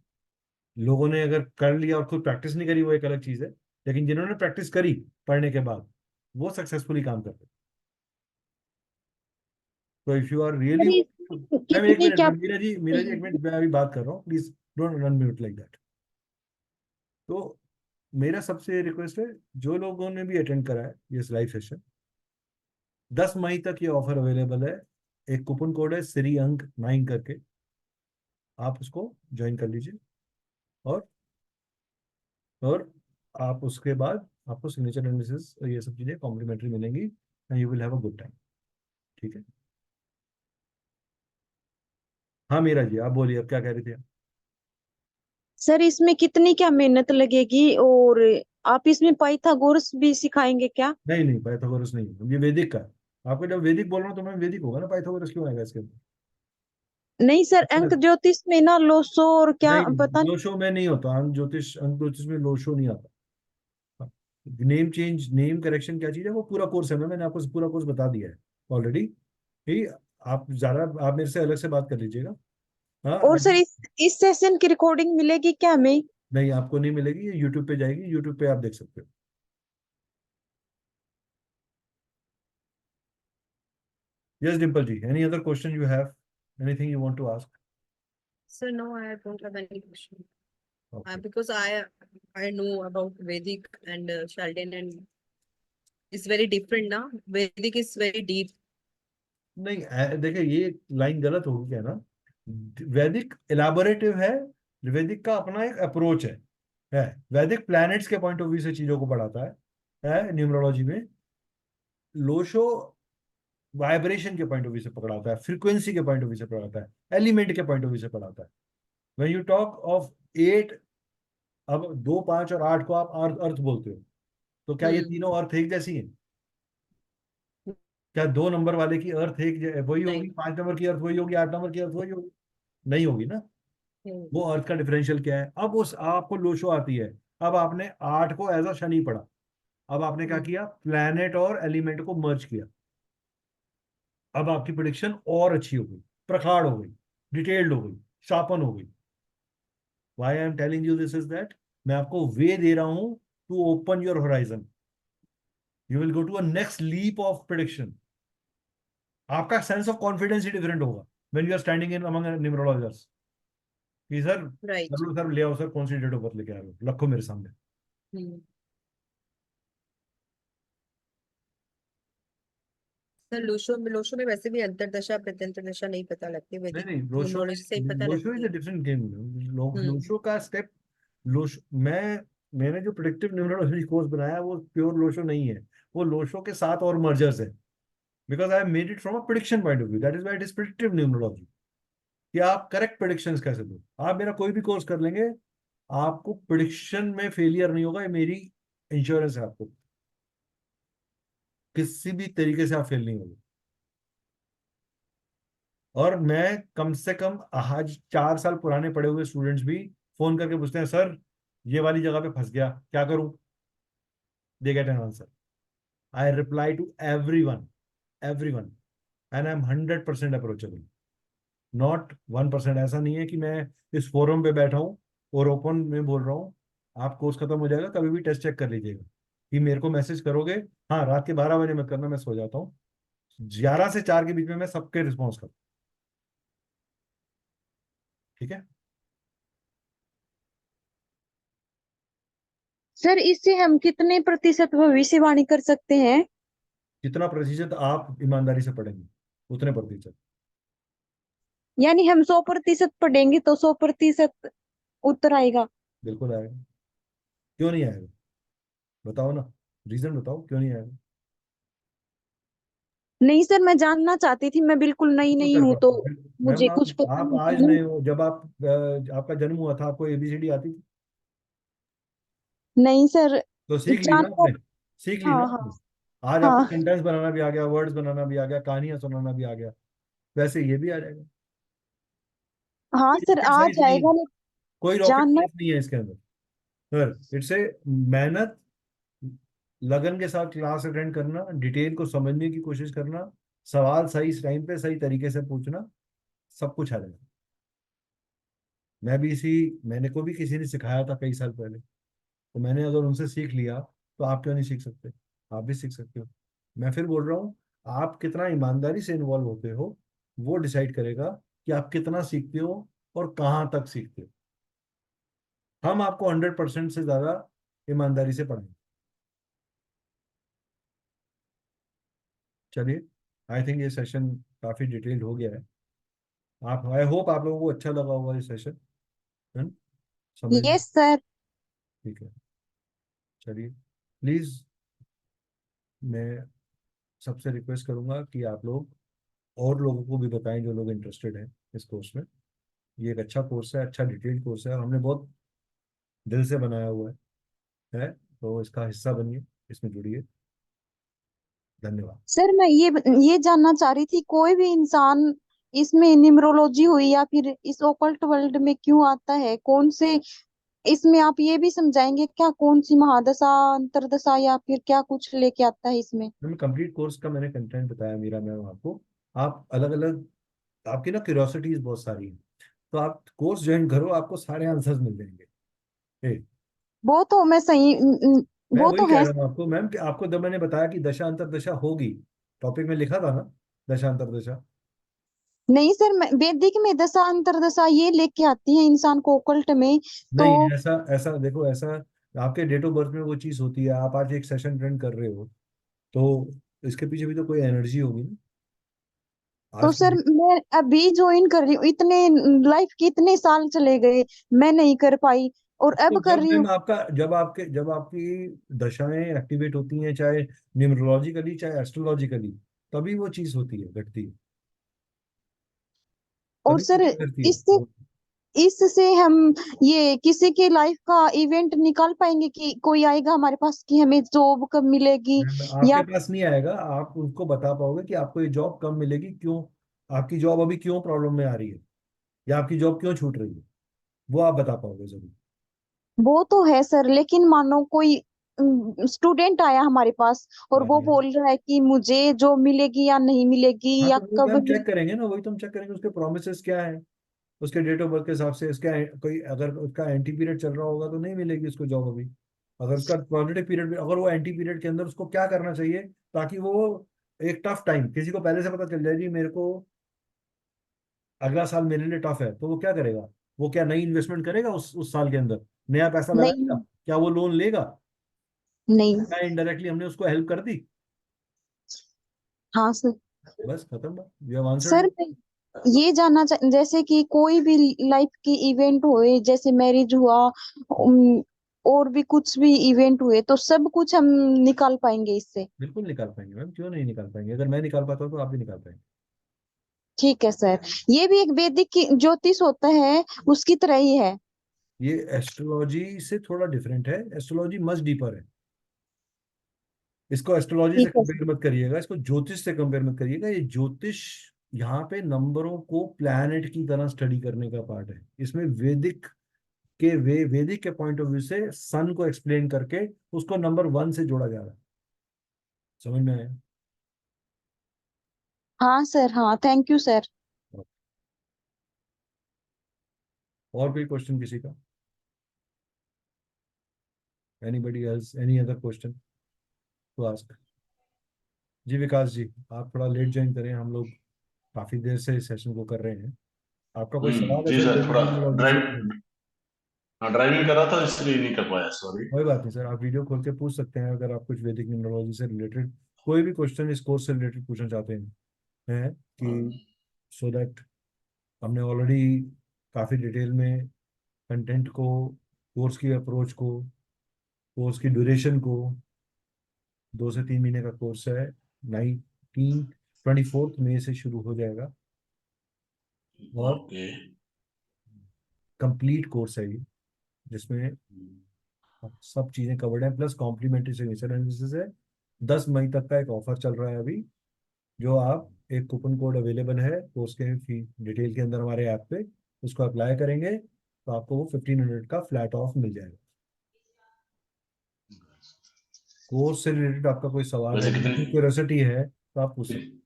Speaker 2: लोगों ने अगर कर लिया और खुद प्रैक्टिस नहीं करी वो एक अलग चीज है, लेकिन जिन्होंने प्रैक्टिस करी पढ़ने के बाद वो सक्सेसफुली काम करते हैं। तो if you are really, ma'am एक
Speaker 6: कितनी
Speaker 2: मिनट,
Speaker 6: क्या
Speaker 2: मीरा जी एक मिनट, मैं अभी बात कर रहा हूँ, please don't run mute like that. तो मेरा सबसे रिक्वेस्ट है, जो लोगों ने भी अटेंड करा है ये लाइव सेशन, 10 मई तक ये ऑफर अवेलेबल है। एक कूपन कोड है श्री अंक 9 करके, आप उसको ज्वाइन कर लीजिए, और और आप उसके बाद आपको सिग्नेचर एनालिसिस और ये सब चीजें कॉम्प्लीमेंट्री मिलेंगी, and you will have a good time. ठीक है, हाँ मीरा जी आप बोलिए, अब क्या कह रही थी आप?
Speaker 6: सर इसमें कितनी क्या मेहनत लगेगी, और आप इसमें पाइथागोरस भी सिखाएंगे क्या?
Speaker 2: नहीं नहीं, पाइथागोरस नहीं है, ये वैदिक का है। आपको जब वैदिक बोल रहा हूँ तो मैं वैदिक होगा ना, पाइथागोरस क्यों आएगा इसके अंदर?
Speaker 6: नहीं सर, अंक ज्योतिष में ना लोसो और क्या
Speaker 2: नहीं,
Speaker 6: पता नहीं।
Speaker 2: लोशो में नहीं होता अंक ज्योतिष में लोशो नहीं आता। नेम चेंज, नेम करेक्शन क्या चीज है, वो पूरा कोर्स है ना, मैंने आपको पूरा कोर्स बता दिया है ऑलरेडी। ठीक, आप जरा आप मेरे से अलग से बात कर लीजिएगा। हाँ,
Speaker 6: और सर इस सेशन की रिकॉर्डिंग मिलेगी क्या हमें?
Speaker 2: नहीं आपको नहीं मिलेगी, ये यूट्यूब पे जाएगी, यूट्यूब पे आप देख सकते हो। Yes Dimple ji, any other question you have, anything you want to ask?
Speaker 9: Sir, no, I don't have any question.
Speaker 2: Okay,
Speaker 9: Because I know about Vedic and Chaldean, and it's very different now. Vedic is very deep.
Speaker 2: नहीं देखिए ये line गलत होगी क्या ना, वैदिक इलाबोरेटिव है, वैदिक का अपना एक अप्रोच है। वैदिक प्लैनेट्स के पॉइंट ऑफ व्यू से चीजों को पढ़ाता है न्यूमरोलॉजी में। लोशो वाइब्रेशन के पॉइंट ऑफ व्यू से पकड़ाता है, फ्रीक्वेंसी के पॉइंट ऑफ व्यू से पढ़ाता है, एलिमेंट के पॉइंट ऑफ व्यू से पढ़ाता है। व्हेन यू टॉक ऑफ 8, अब 2, 5 और 8 को आप अर्थ बोलते हो, तो क्या ये तीनों अर्थ एक जैसी हैं? क्या 2 नंबर वाले की अर्थ वही होगी,
Speaker 9: नहीं।
Speaker 2: 5 नंबर की अर्थ वही होगी, 8 नंबर की अर्थ वही होगी? नहीं होगी ना। वो अर्थ का डिफरेंशियल क्या है? अब उस आपको लोशो आती है, अब आपने 8 को एज अ शनि पढ़ा, अब आपने क्या किया, प्लैनेट और एलिमेंट को मर्ज किया। अब आपकी प्रिडिक्शन और अच्छी हो गई, प्रखाड़ हो गई, डिटेल्ड हो गई, शार्पन हो गई। Why I am telling you this is that मैं आपको वे दे रहा हूं to open your horizon. You will go to a next leap of prediction. आपका सेंस ऑफ कॉन्फिडेंस ही डिफरेंट होगा when you are standing in among numerologers कि sir
Speaker 9: Right.
Speaker 2: Sir ले आओ, सर कौन सी डेट ऑफ बर्थ लेके आ रहे हो, रखो मेरे सामने।
Speaker 9: सर लोशो में वैसे भी अंतरदशा प्रत्यंतरदशा नहीं पता लगती,
Speaker 2: नहीं
Speaker 9: वैदिक
Speaker 2: नहीं, लोशो
Speaker 9: न्यूमरोलॉजी से ही पता
Speaker 2: लोशो
Speaker 9: लगती
Speaker 2: इज अ
Speaker 9: है।
Speaker 2: Different game. लोशो का स्टेप, लोशो मैंने जो प्रेडिक्टिव न्यूमरोलॉजी कोर्स बनाया है वो प्योर लोशो नहीं है, वो लोशो के साथ और मर्जर्स है। Because I made it from a prediction point of view, that is why it is predictive numerology, कि आप करेक्ट प्रेडिक्शंस कैसे दो। आप मेरा कोई भी कोर्स कर लेंगे, आपको प्रिडिक्शन में फेलियर नहीं होगा, ये मेरी इंश्योरेंस है आपको, किसी भी तरीके से आप फेल नहीं होगे। और मैं कम से कम आज 4 साल पुराने पढ़े हुए स्टूडेंट्स भी फोन करके पूछते हैं, सर ये वाली जगह पे फंस गया, क्या करूं? They get an answer. I reply to everyone, everyone and I'm 100% approachable. Not 1%. ऐसा नहीं है कि मैं इस फोरम पे बैठा हूँ और ओपन में बोल रहा हूँ। आप कोर्स खत्म हो जाएगा, कभी भी टेस्ट चेक कर लीजिएगा कि मेरे को मैसेज करोगे। हाँ, रात के 12 बजे मत करना, मैं सो जाता हूँ। 11 से 4 के बीच में मैं सबके रिस्पॉन्स करता हूँ। ठीक है।
Speaker 6: सर इससे हम कितने प्रतिशत भविष्यवाणी कर सकते हैं?
Speaker 2: जितना प्रतिशत आप ईमानदारी से पढ़ेंगे उतने प्रतिशत।
Speaker 6: यानी हम 100% पढ़ेंगे तो 100% उत्तर आएगा?
Speaker 2: बिल्कुल आएगा। क्यों नहीं आएगा? बताओ ना, रीजन बताओ क्यों नहीं आएगा।
Speaker 6: नहीं सर, मैं जानना चाहती थी, मैं बिल्कुल नई
Speaker 2: बिल्कुल
Speaker 6: नहीं
Speaker 2: कर
Speaker 6: हूँ तो
Speaker 2: पाओगे
Speaker 6: मुझे
Speaker 2: मैम।
Speaker 6: कुछ पता
Speaker 2: आप
Speaker 6: नहीं
Speaker 2: आज
Speaker 6: था
Speaker 2: नए
Speaker 6: ना।
Speaker 2: हो। जब आपका जन्म हुआ था, आपको एबीसीडी आती थी?
Speaker 6: नहीं सर।
Speaker 2: तो सीख ली ना
Speaker 6: जानना।
Speaker 2: आपने, सीख ली ना
Speaker 6: हाँ
Speaker 2: आपने।
Speaker 6: हाँ
Speaker 2: आज आपको
Speaker 6: हाँ
Speaker 2: सेंटेंस बनाना भी आ गया, वर्ड्स बनाना भी आ गया, कहानियां सुनाना भी आ गया। वैसे ये भी आ जाएगा।
Speaker 6: हाँ
Speaker 2: कोई
Speaker 6: सर,
Speaker 2: रॉकेट
Speaker 6: आ
Speaker 2: साइंस नहीं है,
Speaker 6: जाएगा लेकिन
Speaker 2: कोई रॉकेट
Speaker 6: जानना।
Speaker 2: साइंस नहीं है इसके अंदर। सर इट्स ए मेहनत, लगन के साथ क्लास अटेंड करना, डिटेल को समझने की कोशिश करना, सवाल सही टाइम पे सही तरीके से पूछना, सब कुछ आ जाएगा। मैं भी इसी, मैंने को भी किसी ने सिखाया था कई साल पहले, तो मैंने अगर उनसे सीख लिया तो आप क्यों नहीं सीख सकते? आप भी सीख सकते हो। मैं फिर बोल रहा हूँ, आप कितना ईमानदारी से इन्वॉल्व होते हो वो डिसाइड करेगा कि आप कितना सीखते हो और कहाँ तक सीखते हो। हम आपको 100% से ज्यादा ईमानदारी से पढ़ाएंगे। चलिए, आई थिंक ये सेशन काफी डिटेल्ड हो गया है। आप, आई होप आप लोगों को अच्छा लगा होगा ये सेशन, है ना? समझ में?
Speaker 6: Yes sir.
Speaker 2: ठीक है। चलिए, प्लीज मैं सबसे रिक्वेस्ट करूंगा कि आप लोग और लोगों को भी बताएं जो लोग इंटरेस्टेड हैं इस कोर्स में। ये एक अच्छा कोर्स है, अच्छा डिटेल्ड कोर्स है और हमने बहुत दिल से बनाया हुआ है। तो इसका हिस्सा बनिए, इसमें जुड़िए। धन्यवाद।
Speaker 6: सर मैं ये जानना चाह रही थी, कोई भी इंसान इसमें न्यूमरोलॉजी हुई या फिर इस ओकल्ट वर्ल्ड में क्यों आता है? कौन से इसमें आप ये भी समझाएंगे क्या, कौन सी महादशा, अंतरदशा या फिर क्या कुछ लेके आता है इसमें?
Speaker 2: मैंने कंप्लीट कोर्स का मैंने कंटेंट बताया मीरा मैम आपको। आप अलग अलग, आपकी ना क्यूरियोसिटीज बहुत सारी हैं, तो आप कोर्स ज्वाइन करो, आपको सारे आंसर्स मिल जाएंगे। ए,
Speaker 6: वो तो मैं सही
Speaker 2: मैं
Speaker 6: वो
Speaker 2: वही
Speaker 6: तो
Speaker 2: कह
Speaker 6: है।
Speaker 2: रहा हूँ आपको मैम कि आपको जब मैंने बताया कि दशा अंतरदशा होगी, टॉपिक में लिखा था ना दशा अंतरदशा।
Speaker 6: नहीं सर, मैं वैदिक में दशा अंतरदशा ये लेके आती है इंसान को ओकल्ट में तो।
Speaker 2: नहीं, ऐसा ऐसा देखो, ऐसा आपके डेट ऑफ बर्थ में वो चीज होती है। आप आज एक सेशन अटेंड कर रहे हो तो इसके पीछे भी तो कोई एनर्जी होगी ना।
Speaker 6: तो
Speaker 2: आज
Speaker 6: सर मैं अभी ज्वाइन कर रही हूँ, इतने लाइफ के इतने साल चले गए, मैं नहीं कर पाई और
Speaker 2: तो
Speaker 6: अब कर
Speaker 2: जब
Speaker 6: रही
Speaker 2: मैम
Speaker 6: हूँ।
Speaker 2: आपका, जब आपकी दशाएं एक्टिवेट होती हैं, चाहे न्यूमरोलॉजिकली चाहे एस्ट्रोलॉजिकली, तभी वो चीज होती है, घटती है।
Speaker 6: और
Speaker 2: तभी वो
Speaker 6: सर
Speaker 2: क्या करती है
Speaker 6: इससे इससे हम ये किसी के लाइफ का इवेंट निकाल पाएंगे कि कोई आएगा हमारे पास कि हमें जॉब कब मिलेगी?
Speaker 2: मैम, आपके
Speaker 6: या
Speaker 2: पास नहीं आएगा। आप उनको बता पाओगे कि आपको ये जॉब कब मिलेगी, क्यों आपकी जॉब अभी क्यों प्रॉब्लम में आ रही है, या आपकी जॉब क्यों छूट रही है, वो आप बता पाओगे जरूर।
Speaker 6: वो तो है सर, लेकिन मानो कोई स्टूडेंट आया हमारे पास और
Speaker 2: हाँ
Speaker 6: वो
Speaker 2: जी।
Speaker 6: बोल रहा है कि मुझे जॉब मिलेगी या नहीं मिलेगी
Speaker 2: हाँ,
Speaker 6: या
Speaker 2: तो वो
Speaker 6: कब
Speaker 2: मैम चेक करेंगे ना, वही तो हम चेक करेंगे उसके प्रोमिस क्या है, उसके डेट ऑफ बर्थ के हिसाब से। उसका कोई अगर उसका एंटी पीरियड चल रहा होगा तो नहीं मिलेगी उसको जॉब अभी। अगर उसका पॉजिटिव पीरियड, अगर वो एंटी पीरियड के अंदर, उसको क्या करना चाहिए ताकि वो एक टफ टाइम, किसी को पहले से पता चल जाए जी मेरे को अगला साल मेरे लिए टफ है, तो वो क्या करेगा? वो क्या नई इन्वेस्टमेंट करेगा उस साल के अंदर? नया पैसा लगाएगा?
Speaker 6: नहीं।
Speaker 2: क्या वो लोन लेगा?
Speaker 6: नहीं।
Speaker 2: क्या इनडायरेक्टली हमने उसको हेल्प कर दी?
Speaker 6: हाँ सर।
Speaker 2: बस खत्म बात, यू हैव
Speaker 6: सर
Speaker 2: आंसर्ड।
Speaker 6: मैं ये जानना चाह, जैसे कि कोई भी लाइफ की इवेंट हुए, जैसे मैरिज हुआ, और भी कुछ भी इवेंट हुए, तो सब कुछ हम निकाल पाएंगे इससे?
Speaker 2: बिल्कुल निकाल पाएंगे मैम, क्यों नहीं निकाल पाएंगे? अगर मैं निकाल पाता हूँ तो आप भी निकाल पाएंगे।
Speaker 6: ठीक है सर। ये भी एक वैदिक की ज्योतिष होता है, उसकी तरह ही है?
Speaker 2: ये एस्ट्रोलॉजी से थोड़ा डिफरेंट है, एस्ट्रोलॉजी मच डीपर है। इसको एस्ट्रोलॉजी से
Speaker 6: ठीक है सर।
Speaker 2: कंपेयर मत करिएगा, इसको ज्योतिष से कंपेयर मत करिएगा। ये ज्योतिष यहाँ पे नंबरों को प्लैनेट की तरह स्टडी करने का पार्ट है। इसमें वैदिक के पॉइंट ऑफ व्यू से सन को एक्सप्लेन करके उसको नंबर 1 से जोड़ा जा रहा है। समझ में आया?
Speaker 6: हाँ सर, हाँ, थैंक यू सर।
Speaker 2: और कोई क्वेश्चन किसी का? Anybody else, any other question to ask? जी विकास जी, आप थोड़ा लेट ज्वाइन करें, हम लोग काफी देर से इस सेशन को कर रहे हैं। आपका कोई सवाल है
Speaker 5: जी
Speaker 2: सर
Speaker 5: सर,
Speaker 2: वैदिक
Speaker 5: थोड़ा
Speaker 2: न्यूमरोलॉजी से?
Speaker 5: ड्राइविंग कर रहा था इसलिए नहीं कर पाया, सॉरी।
Speaker 2: कोई बात नहीं सर, आप वीडियो खोल के पूछ सकते हैं अगर आप कुछ वैदिक न्यूमरोलॉजी से रिलेटेड कोई भी क्वेश्चन इस कोर्स से रिलेटेड पूछना चाहते हैं कि सो दैट हमने ऑलरेडी काफ़ी डिटेल में कंटेंट को, कोर्स की अप्रोच को, कोर्स की ड्यूरेशन को, 2 से 3 महीने का कोर्स है, 24 मई से शुरू हो जाएगा और
Speaker 5: ओके।
Speaker 2: कंप्लीट कोर्स है ये, जिसमें सब चीज़ें कवर्ड हैं, प्लस कॉम्प्लीमेंट्री सिग्नेचर एनालिसिस है। 10 मई तक का एक ऑफर चल रहा है अभी, जो आप, एक कूपन कोड अवेलेबल है कोर्स के फी डिटेल के अंदर हमारे ऐप पे, उसको अप्लाई करेंगे तो आपको वो 1500 का फ्लैट ऑफ मिल जाएगा। कोर्स से रिलेटेड आपका कोई सवाल है,
Speaker 5: वैसे कितनी
Speaker 2: क्यूरियोसिटी है तो आप पूछ सकते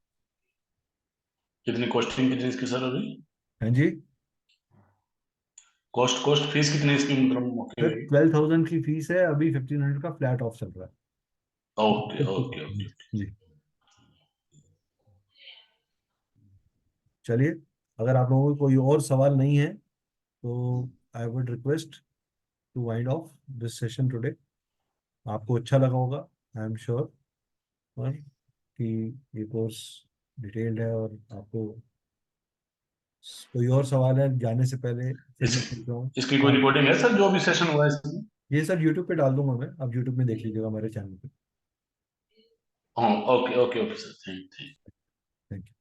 Speaker 5: कितनी कॉस्टिंग कितनी इसकी सर अभी?
Speaker 2: हैं। जी
Speaker 5: कॉस्ट कॉस्ट फीस कितनी इसकी, मतलब ओके
Speaker 2: सर,
Speaker 5: होगी?
Speaker 2: 12,000 की फीस है, अभी 1500 का फ्लैट ऑफ चल रहा
Speaker 5: ओके
Speaker 2: है।
Speaker 5: Okay okay.
Speaker 2: जी चलिए, अगर आप लोगों को कोई और सवाल नहीं है तो I would request to wind off this session today. आपको अच्छा लगा होगा, आई एम श्योर, कि ये कोर्स डिटेल्ड है। और आपको कोई और सवाल है जाने से पहले फिर
Speaker 5: इस
Speaker 2: मैं पूछ रहा हूँ?
Speaker 5: इसकी कोई
Speaker 2: हाँ,
Speaker 5: रिकॉर्डिंग है सर, जो भी सेशन हुआ है इसमें?
Speaker 2: ये सर यूट्यूब पे डाल दूंगा मैं, आप यूट्यूब में देख लीजिएगा हमारे चैनल पे।
Speaker 5: हाँ okay okay okay sir, thank thank.
Speaker 2: Thank you.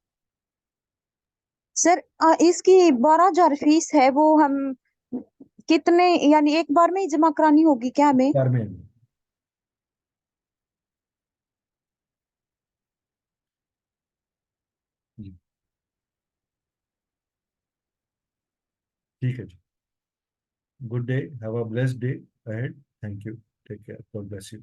Speaker 6: Sir, इसकी 12,000 फीस है, वो हम कितने, यानी एक बार में ही जमा करानी होगी क्या हमें?
Speaker 2: बार में जी, ठीक है जी। Good day, have a blessed day ahead. Thank you, take care, God bless you.